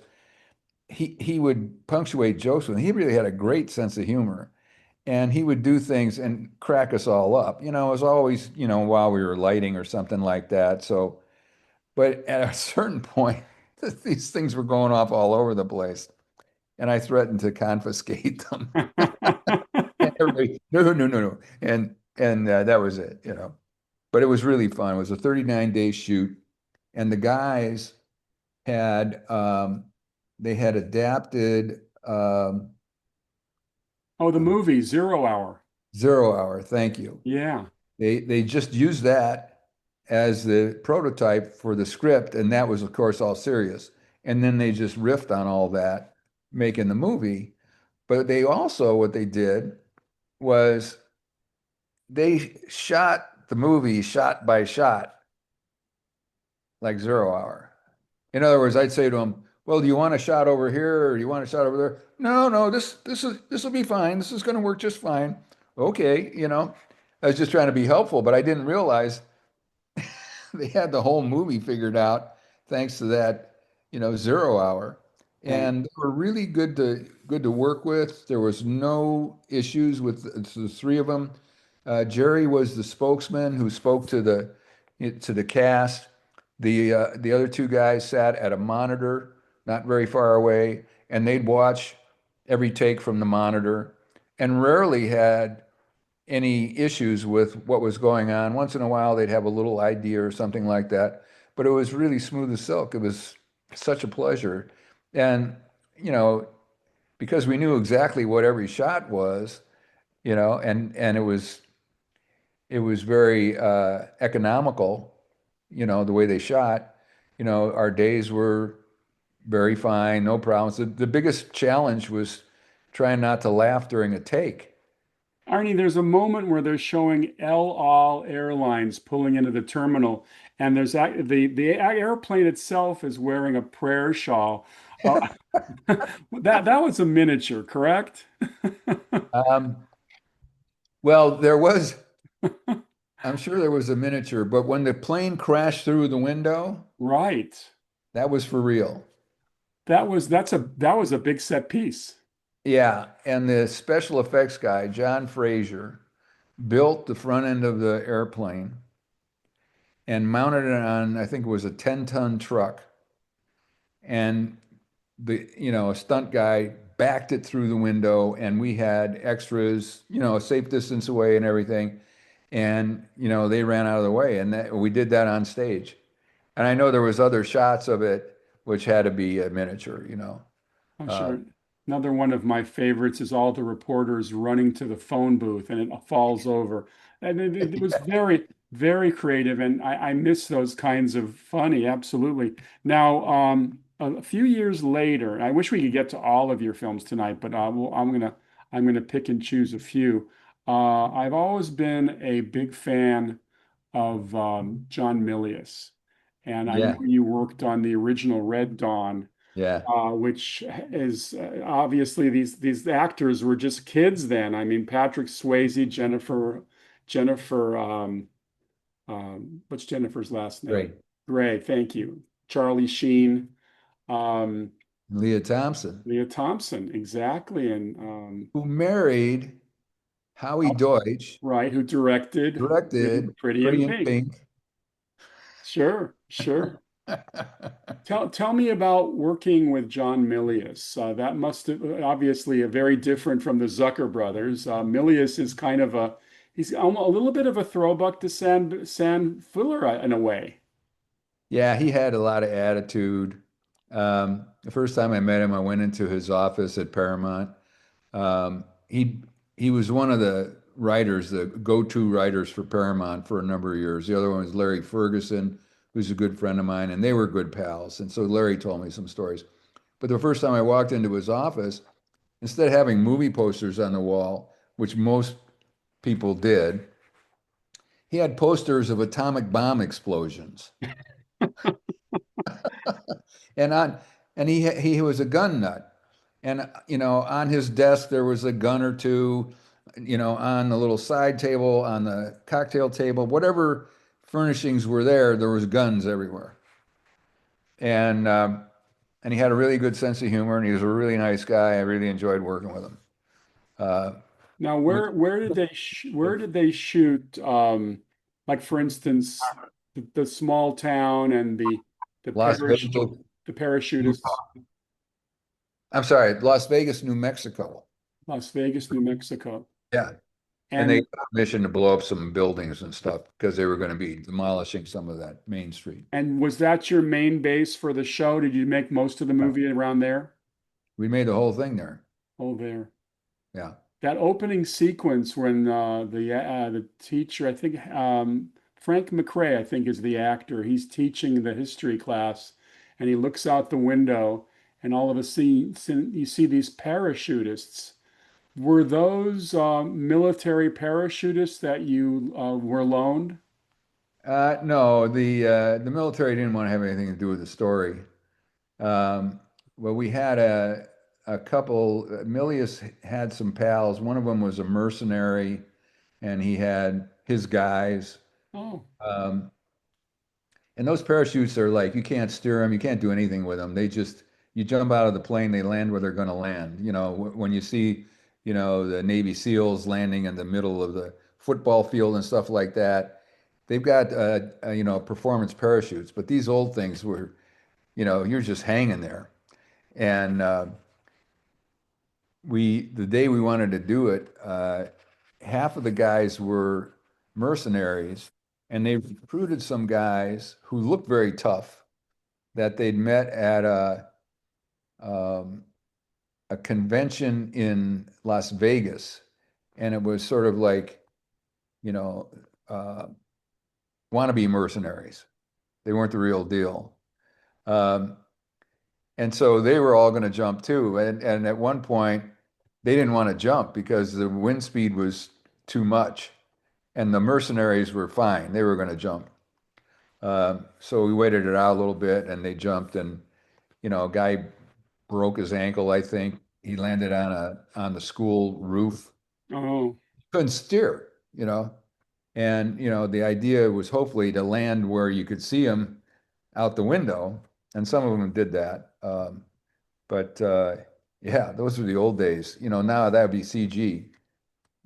he would punctuate jokes with them. He really had a great sense of humor. And he would do things and crack us all up. It was always, while we were lighting or something like that. So, but at a certain point, these things were going off all over the place. And I threatened to confiscate them. And everybody, no, no, no, no, no. And that was it. But it was really fun. It was a 39-day shoot. And the guys had they had adapted Oh, the movie Zero Hour. Zero Hour. Thank you. Yeah. They just used that as the prototype for the script, and that was, of course, all serious. And then they just riffed on all that, making the movie. But they also, what they did was they shot the movie shot by shot, like Zero Hour. In other words, I'd say to them, "Well, do you want a shot over here or do you want a shot over there?" No, no, this will be fine. This is going to work just fine. Okay, I was just trying to be helpful, but I didn't realize they had the whole movie figured out thanks to that, Zero Hour. Right. And they were really good to work with. There was no issues with the three of them. Jerry was the spokesman who spoke to the cast. The other two guys sat at a monitor not very far away, and they'd watch every take from the monitor, and rarely had any issues with what was going on. Once in a while, they'd have a little idea or something like that, but it was really smooth as silk. It was such a pleasure. And, you know, because we knew exactly what every shot was, and it was very economical, the way they shot, our days were very fine, no problems. The biggest challenge was trying not to laugh during a take. Arnie, there's a moment where they're showing El Al Airlines pulling into the terminal, and the airplane itself is wearing a prayer shawl. Uh, that was a miniature, correct? Um, well, I'm sure there was a miniature, but when the plane crashed through the window, Right. that was for real. That was a big set piece. Yeah, and the special effects guy, John Fraser, built the front end of the airplane and mounted it on, I think it was a 10-ton truck. And a stunt guy backed it through the window, and we had extras, a safe distance away and everything. And, they ran out of the way, and we did that on stage. And I know there was other shots of it which had to be a miniature. Oh, Uh, sure. Another one of my favorites is all the reporters running to the phone booth and it falls over. And it was very, very creative. And I miss those kinds of funny. Absolutely. Now, a few years later, and I wish we could get to all of your films tonight, but I'm gonna pick and choose a few. I've always been a big fan of John Milius. And I know yeah, you worked on the original Red Dawn, yeah, which is obviously these actors were just kids then. I mean, Patrick Swayze, Jennifer, what's Jennifer's last name? great. Gray, thank you. Charlie Sheen, um, Leah Thompson, Leah Thompson, exactly, and who married Howie Deutsch, right, who directed directed Pretty in Pretty in Pink. Pink. Sure, sure. Tell me about working with John Milius. That must have obviously a very different from the Zucker brothers. Milius is kind of he's almost a little bit of a throwback to San Fuller in a way. Yeah, he had a lot of attitude. The first time I met him, I went into his office at Paramount. He was one of the writers, the go-to writers for Paramount for a number of years. The other one was Larry Ferguson, who's a good friend of mine, and they were good pals. And so Larry told me some stories. But the first time I walked into his office, instead of having movie posters on the wall, which most people did, he had posters of atomic bomb explosions. And on and he was a gun nut. And on his desk there was a gun or two, on the little side table, on the cocktail table, whatever furnishings were there, there was guns everywhere. And he had a really good sense of humor, and he was a really nice guy. I really enjoyed working with him. Uh, Now, with where did they shoot? Like for instance, the small town and the Las parachute Vegas, the parachutists, I'm sorry, Las Vegas, New Mexico. Las Vegas, New Mexico. Yeah. And they And got permission to blow up some buildings and stuff because they were going to be demolishing some of that Main Street. And was that your main base for the show? Did you make most of the Yeah. movie around there? We made the whole thing there. Oh, there. Yeah. that opening sequence when the teacher, I think Frank McRae, I think is the actor. He's teaching the history class, and he looks out the window, and all of a sudden you see these parachutists. Were those military parachutists that you were loaned? No, the military didn't want to have anything to do with the story. Um, well, we had a couple. Milius had some pals. One of them was a mercenary, and he had his guys. Oh, Um, and those parachutes are like you can't steer them, you can't do anything with them. They just you jump out of the plane, they land where they're going to land. When you see, the Navy SEALs landing in the middle of the football field and stuff like that, they've got performance parachutes. But these old things were, you're just hanging there. And the day we wanted to do it, half of the guys were mercenaries, and they recruited some guys who looked very tough that they'd met at um, a convention in Las Vegas, and it was sort of like, you know, uh, wannabe mercenaries. They weren't the real deal. Um, and so they were all going to jump too. And at one point, they didn't want to jump because the wind speed was too much. And the mercenaries were fine. They were going to jump. So we waited it out a little bit and they jumped. And, a guy broke his ankle, I think. He landed on the school roof. oh, Couldn't steer, And, the idea was hopefully to land where you could see him out the window. And some of them did that. But yeah, those were the old days. Now that would be CG,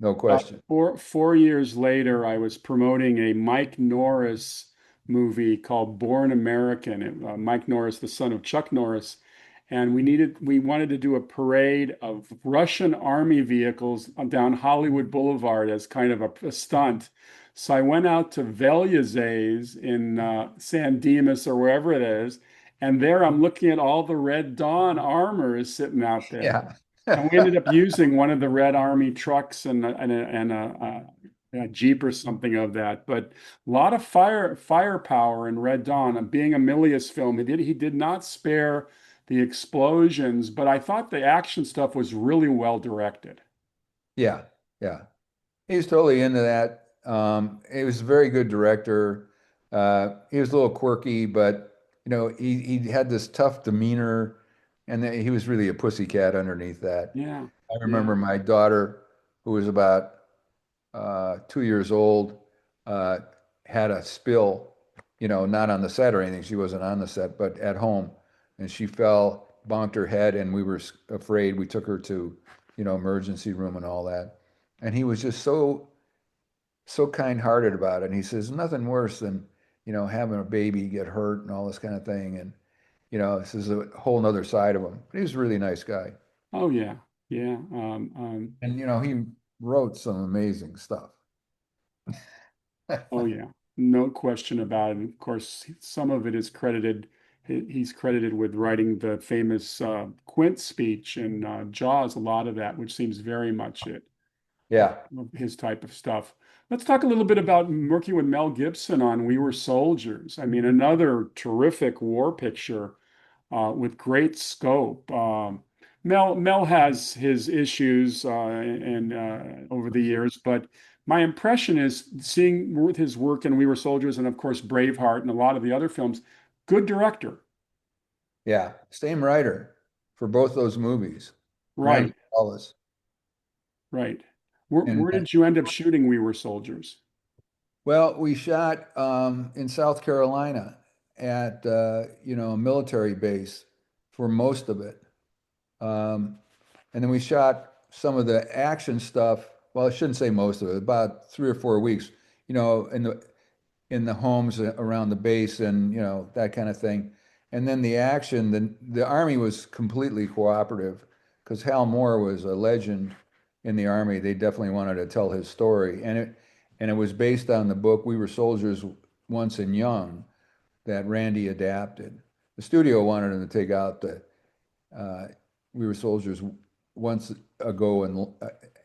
no about question. four years later, I was promoting a Mike Norris movie called Born American. Mike Norris, the son of Chuck Norris, and we wanted to do a parade of Russian army vehicles down Hollywood Boulevard as kind of a stunt. So I went out to Velyaze's in San Dimas or wherever it is, and there I'm looking at all the Red Dawn armor is sitting out there. Yeah. And we ended up using one of the Red Army trucks and a Jeep or something of that. But a lot of firepower in Red Dawn. And being a Milius film, he did not spare the explosions, but I thought the action stuff was really well directed. Yeah. Yeah. He was totally into that. He was a very good director. He was a little quirky, but he had this tough demeanor, and he was really a pussycat underneath that. Yeah, I yeah. remember my daughter, who was about 2 years old, uh, had a spill, not on the set or anything. She wasn't on the set, but at home, and she fell, bonked her head, and we were afraid. We took her to, emergency room and all that. And he was just so kind-hearted about it. And he says nothing worse than, having a baby get hurt and all this kind of thing. And, this is a whole nother side of him. But he was a really nice guy. Oh, yeah, yeah. And, he wrote some amazing stuff. Oh, yeah. No question about it. Of course, some of it is credited. He's credited with writing the famous Quint speech in Jaws. A lot of that, which seems very much it. Yeah. His type of stuff. Let's talk a little bit about working with Mel Gibson on We Were Soldiers. I mean, another terrific war picture with great scope. Mel has his issues and over the years, but my impression is seeing with his work in We Were Soldiers and of course Braveheart and a lot of the other films, good director. Yeah. Same writer for both those movies, Randy Right, Wallace. right. Where, And where did you end up shooting We Were Soldiers? well, we shot in South Carolina at a military base for most of it. Um, and then we shot some of the action stuff. Well, I shouldn't say most of it, about 3 or 4 weeks, in the homes around the base and that kind of thing. And then the action, the Army was completely cooperative because Hal Moore was a legend in the Army. They definitely wanted to tell his story, and it was based on the book We Were Soldiers Once and Young that Randy adapted. The studio wanted him to take out the uh, We Were Soldiers once ago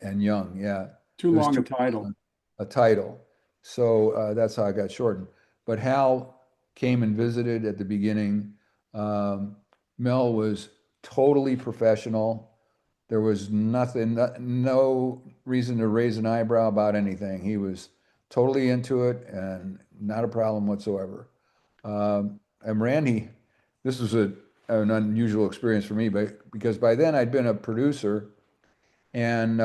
and young. Yeah, Too it was long a too title. long a title, so that's how I got shortened. But Hal came and visited at the beginning. Um, Mel was totally professional. There was nothing, no reason to raise an eyebrow about anything. He was totally into it and not a problem whatsoever. And Randy, this was an unusual experience for me, but because by then I'd been a producer and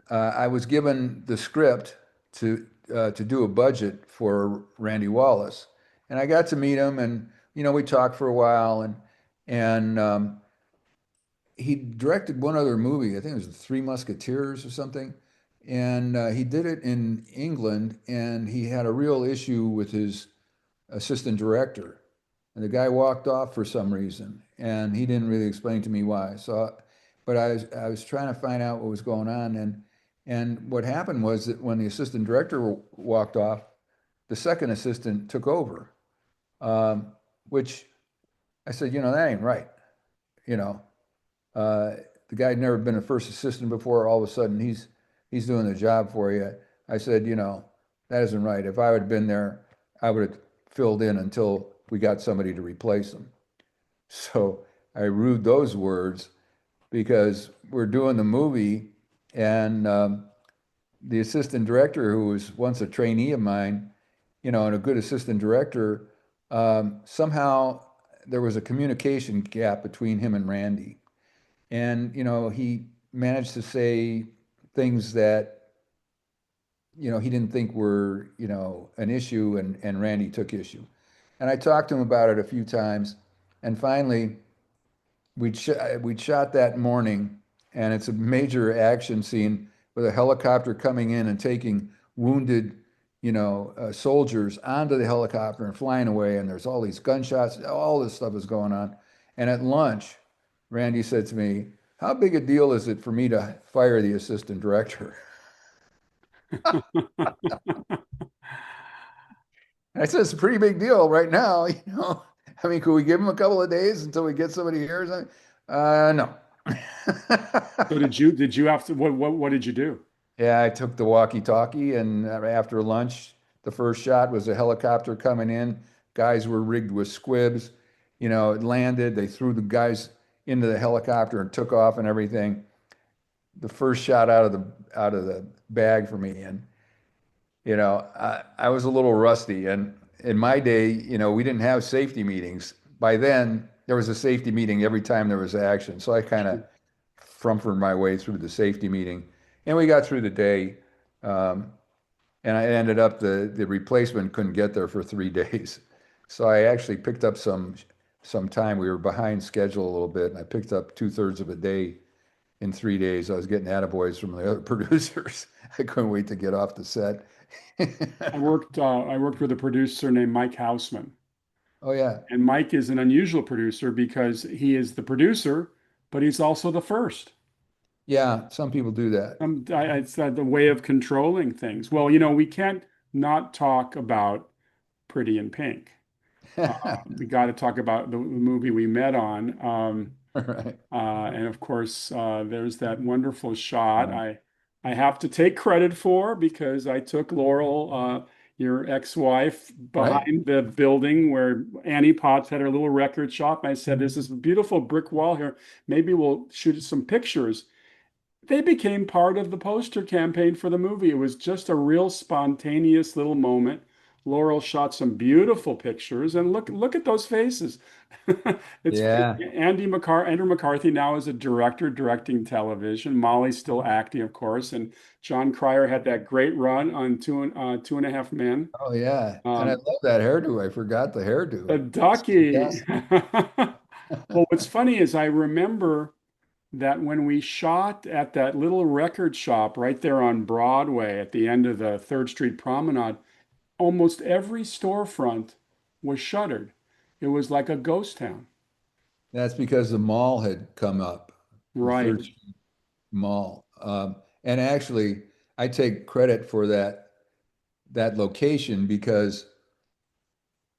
I was given the script to do a budget for Randy Wallace, and I got to meet him, and we talked for a while, and he directed one other movie. I think it was The Three Musketeers or something, and he did it in England, and he had a real issue with his assistant director. And the guy walked off for some reason, and he didn't really explain to me why. So, but I was trying to find out what was going on, and what happened was that when the assistant director walked off, the second assistant took over, um, which I said, that ain't right. You know, uh, the guy had never been a first assistant before. All of a sudden, he's doing the job for you. I said, that isn't right. If I had been there, I would have filled in until we got somebody to replace him. So I rued those words because we're doing the movie, and the assistant director, who was once a trainee of mine, and a good assistant director, somehow there was a communication gap between him and Randy. And, he managed to say things that, he didn't think were, an issue, and Randy took issue. And I talked to him about it a few times. And finally, we'd shot that morning, and it's a major action scene with a helicopter coming in and taking wounded, soldiers onto the helicopter and flying away. And there's all these gunshots, all this stuff is going on. And at lunch, Randy said to me, "How big a deal is it for me to fire the assistant director?" And I said, "It's a pretty big deal right now, I mean, could we give him a couple of days until we get somebody here or something?" No. So did you have to what did you do? Yeah, I took the walkie-talkie, and after lunch, the first shot was a helicopter coming in. Guys were rigged with squibs. It landed. They threw the guys into the helicopter and took off and everything. The first shot out of the bag for me, and I was a little rusty. And in my day, we didn't have safety meetings. By then, there was a safety meeting every time there was action. So I kind of frumpered my way through the safety meeting, and we got through the day. Um, and I ended up the replacement couldn't get there for 3 days, so I actually picked up some time. We were behind schedule a little bit, and I picked up two-thirds of a day in 3 days. I was getting attaboys from the other producers. I couldn't wait to get off the set. I worked with a producer named Mike Houseman. Oh yeah, And Mike is an unusual producer because he is the producer, but he's also the first. yeah. Some people do that. It's the way of controlling things. Well, we can't not talk about Pretty in Pink. We got to talk about the movie we met on. Right. And of course, there's that wonderful shot Yeah. I have to take credit for because I took Laurel, your ex-wife, Right. behind the building where Annie Potts had her little record shop. I said, "There's this beautiful brick wall here. Maybe we'll shoot some pictures." They became part of the poster campaign for the movie. It was just a real spontaneous little moment. Laurel shot some beautiful pictures, and look at those faces. It's Yeah. Andrew McCarthy now is a director directing television. Molly's still acting, of course, and John Cryer had that great run on Two and a Half Men. Oh yeah. And I Um, love that hairdo. I forgot the hairdo. the It's Ducky. fantastic. Well, what's funny is I remember that when we shot at that little record shop right there on Broadway at the end of the Third Street Promenade, almost every storefront was shuttered. It was like a ghost town. That's because the mall had come up, the Right. Third Street Mall. And actually, I take credit for that location because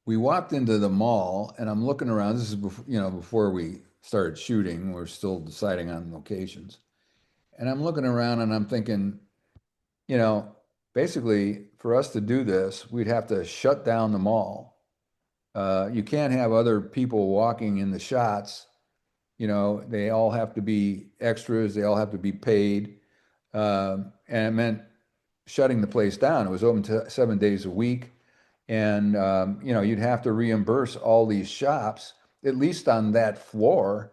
we walked into the mall, and I'm looking around. This is before, before we started shooting. We're still deciding on locations. And I'm looking around and I'm thinking, you know, basically for us to do this, we'd have to shut down the mall. You can't have other people walking in the shots. They all have to be extras. They all have to be paid. And it meant shutting the place down. It was open 7 days a week. And, you'd have to reimburse all these shops, at least on that floor,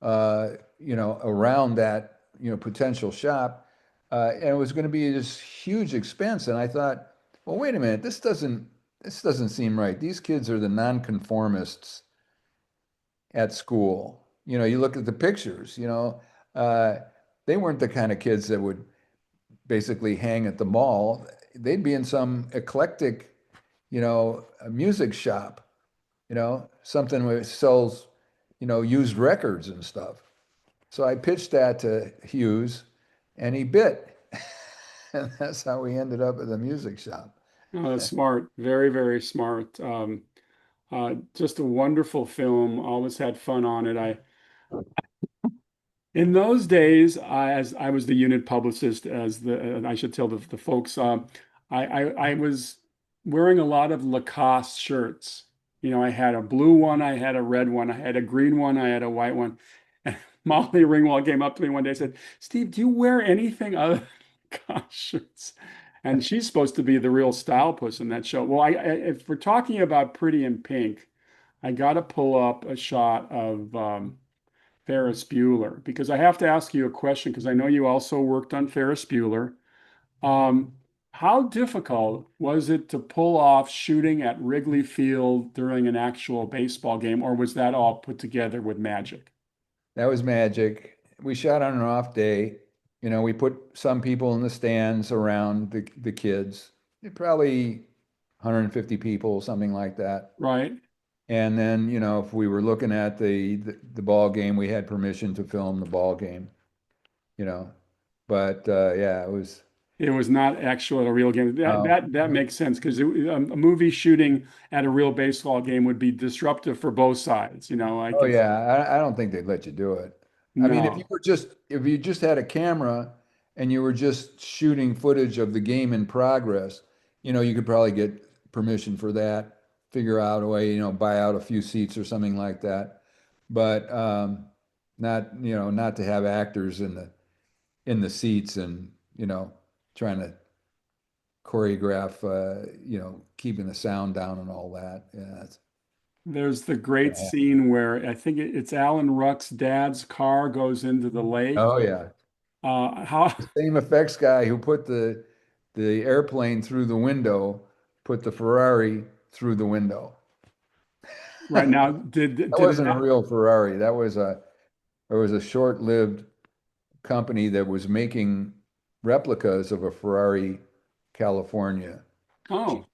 around that, potential shop. And it was going to be this huge expense. And I thought, well, wait a minute, this doesn't seem right. These kids are the nonconformists at school. You look at the pictures, uh, they weren't the kind of kids that would basically hang at the mall. They'd be in some eclectic, a music shop, something that sells, used records and stuff. So I pitched that to Hughes and he bit. And that's how we ended up at the music shop. Smart, very, very smart. Just a wonderful film. Always had fun on it. In those days, as I was the unit publicist, I should tell the folks, I was wearing a lot of Lacoste shirts. I had a blue one, I had a red one, I had a green one, I had a white one. And Molly Ringwald came up to me one day and said, "Steve, do you wear anything other than Lacoste shirts?" And she's supposed to be the real style puss in that show. Well, if we're talking about Pretty in Pink, I got to pull up a shot of Ferris Bueller because I have to ask you a question because I know you also worked on Ferris Bueller. Um, how difficult was it to pull off shooting at Wrigley Field during an actual baseball game, or was that all put together with magic? That was magic. We shot on an off day. We put some people in the stands around the kids, probably 150 people, something like that. Right? And then, if we were looking at the ball game, we had permission to film the ball game, you know. But yeah, it was It was not actual at a real game. That uh, that that makes sense because a movie shooting at a real baseball game would be disruptive for both sides. I oh could yeah, I don't think they'd let you do it. I mean, no. if you just had a camera and you were just shooting footage of the game in progress, you could probably get permission for that, figure out a way, buy out a few seats or something like that. But not to have actors in the seats and, trying to choreograph, keeping the sound down and all that. Yeah, it's There's the great scene where I think it's Alan Ruck's dad's car goes into the lake. oh yeah. How The same effects guy who put the airplane through the window put the Ferrari through the window. right now That did it wasn't a real Ferrari. There was a short-lived company that was making replicas of a Ferrari California. oh,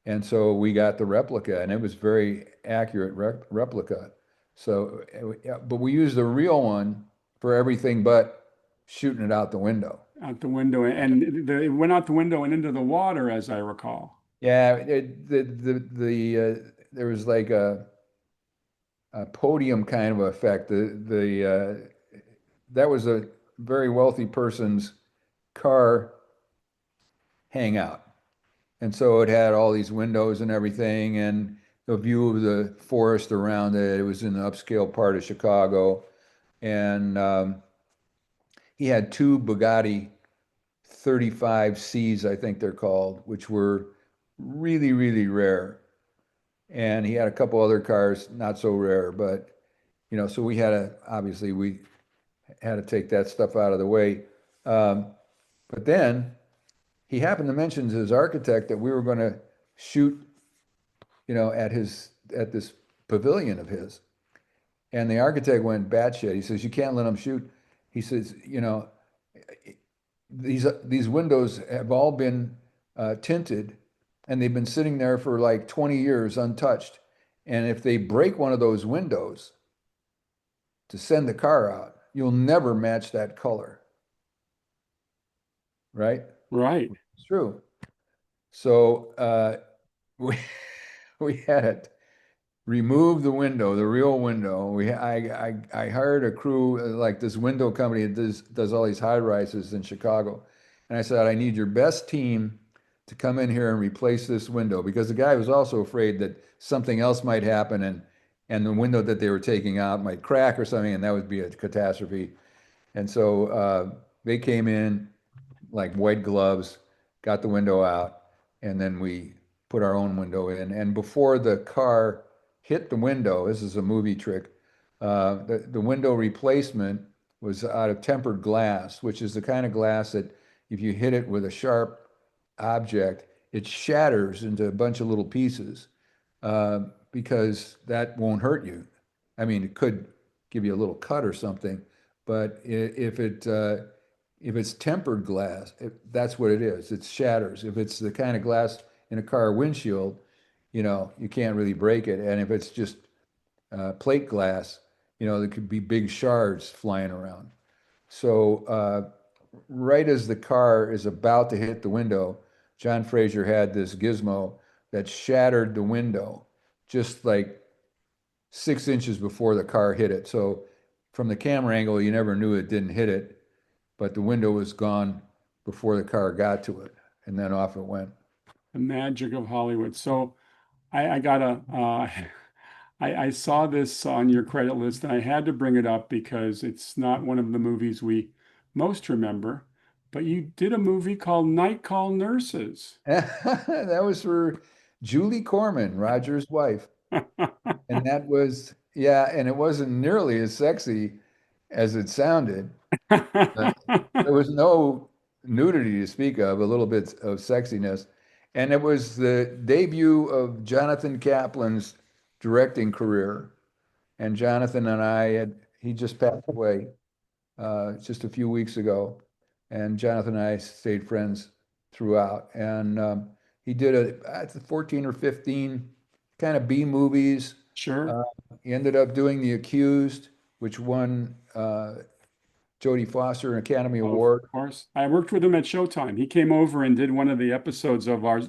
And so we got the replica and it was very accurate replica. So, yeah, but we used the real one for everything but shooting it out the window. out the window and it went out the window and into the water as I recall. Yeah, there was like a podium kind of effect. That was a very wealthy person's car hangout, and so it had all these windows and everything, and a view of the forest around it. It was in an upscale part of Chicago, and he had two Bugatti 35Cs, I think they're called, which were really, really rare. And he had a couple other cars, not so rare, but so we had to take that stuff out of the way. Um, but then he happened to mention to his architect that we were going to shoot, at this pavilion of his. And the architect went batshit. He says, "You can't let him shoot." He says, these windows have all been tinted and they've been sitting there for like 20 years untouched. And if they break one of those windows to send the car out, you'll never match that color, right? Right. It's true. So we we had it. remove the window, the real window. I hired a crew like this window company that does all these high rises in Chicago. And I said, I need your best team to come in here and replace this window because the guy was also afraid that something else might happen and the window that they were taking out might crack or something, and that would be a catastrophe. And so they came in like white gloves, got the window out, and then we put our own window in. And before the car hit the window, this is a movie trick, the window replacement was out of tempered glass, which is the kind of glass that if you hit it with a sharp object, it shatters into a bunch of little pieces because that won't hurt you. I mean, it could give you a little cut or something, but if it's tempered glass, that's what it is. It shatters. If it's the kind of glass in a car windshield, you can't really break it. And if it's just plate glass, there could be big shards flying around. So right as the car is about to hit the window, John Fraser had this gizmo that shattered the window just like 6 inches before the car hit it. So from the camera angle, you never knew it didn't hit it, but the window was gone before the car got to it, and then off it went. The magic of Hollywood. So I gotta, I saw this on your credit list and I had to bring it up because it's not one of the movies we most remember, but you did a movie called Night Call Nurses. That was for Julie Corman, Roger's wife. And that was, yeah, and it wasn't nearly as sexy as it sounded. Uh, there was no nudity to speak of, a little bit of sexiness. And it was the debut of Jonathan Kaplan's directing career. And Jonathan and he just passed away just a few weeks ago. And Jonathan and I stayed friends throughout. And he did 14 or 15 kind of B movies. Sure. Uh, he ended up doing The Accused, which won Jodie Foster an Academy Of Award. course. I worked with him at Showtime. He came over and did one of the episodes of our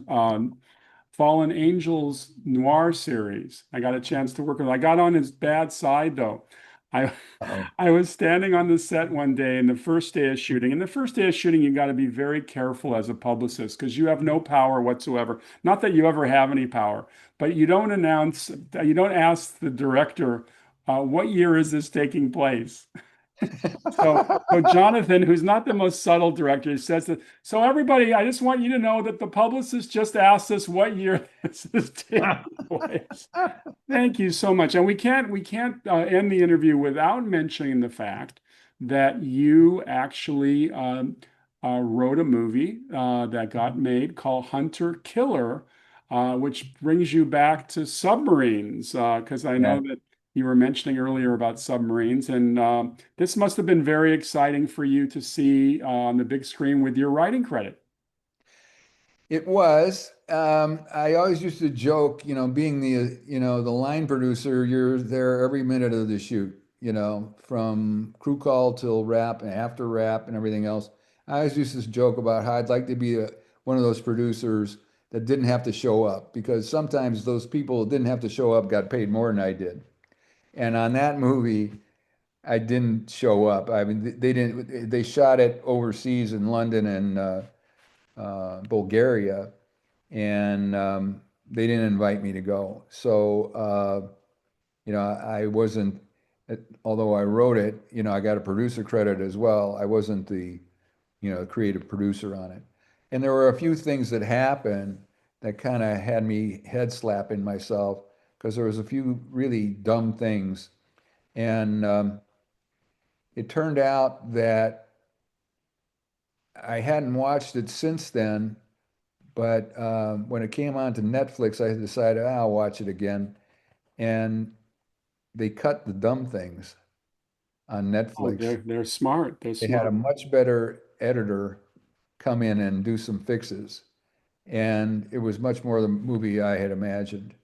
Fallen Angels noir series. I got a chance to work with him. I got on his bad side though. I Uh-oh. I was standing on the set one day in the first day of shooting. And the first day of shooting, you got to be very careful as a publicist because you have no power whatsoever. Not that you ever have any power, but you don't ask the director, what year is this taking place? So Jonathan, who's not the most subtle director, says that. So everybody, I just want you to know that the publicist just asked us what year this is taking place. Thank you so much. And we can't end the interview without mentioning the fact that you actually wrote a movie that got made called Hunter Killer, which brings you back to submarines because I Yeah. know that you were mentioning earlier about submarines, and this must have been very exciting for you to see on the big screen with your writing credit. It was. I always used to joke, being the line producer, you're there every minute of the shoot, from crew call till wrap and after wrap and everything else. I always used to joke about how I'd like to be one of those producers that didn't have to show up because sometimes those people that didn't have to show up got paid more than I did. And on that movie, I didn't show up. I mean, they didn't. They shot it overseas in London and Bulgaria, and they didn't invite me to go. So, I wasn't, although I wrote it, I got a producer credit as well. I wasn't the, creative producer on it. And there were a few things that happened that kind of had me head slapping myself because there was a few really dumb things. And it turned out that I hadn't watched it since then. But when it came on to Netflix, I decided I'll watch it again. And they cut the dumb things on Oh, Netflix. they're smart. They're They had smart. a much better editor come in and do some fixes. And it was much more the movie I had imagined.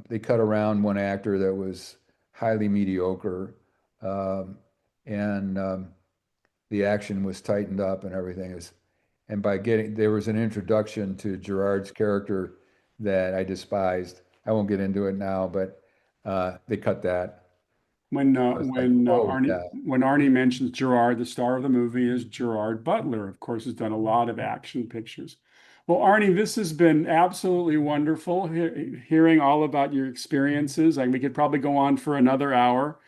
They cut around one actor that was highly mediocre. Um, and the action was tightened up and everything is, and by getting, there was an introduction to Gerard's character that I despised. I won't get into it now, but they cut that. When I was like, oh yeah. Arnie mentions Gerard, the star of the movie is Gerard Butler. Of course, has done a lot of action pictures. Well, Arnie, this has been absolutely wonderful hearing all about your experiences. We could probably go on for another hour.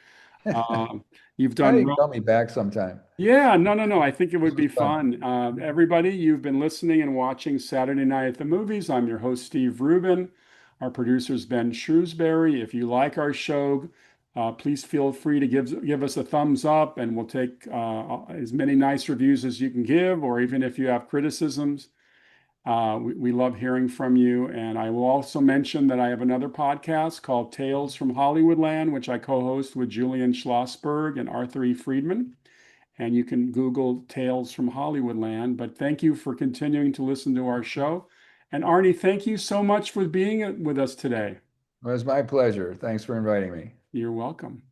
Um, you've I done think call me back sometime. Yeah, no. I think it This would was be fun. fun. Everybody, you've been listening and watching Saturday Night at the Movies. I'm your host, Steve Rubin. Our producer's Ben Shrewsbury. If you like our show, please feel free to give us a thumbs up, and we'll take as many nice reviews as you can give, or even if you have criticisms. We love hearing from you. And I will also mention that I have another podcast called Tales from Hollywoodland, which I co-host with Julian Schlossberg and Arthur E. Friedman, and you can Google Tales from Hollywoodland. But thank you for continuing to listen to our show. And Arnie, thank you so much for being with us today. It was my pleasure. Thanks for inviting me. You're welcome.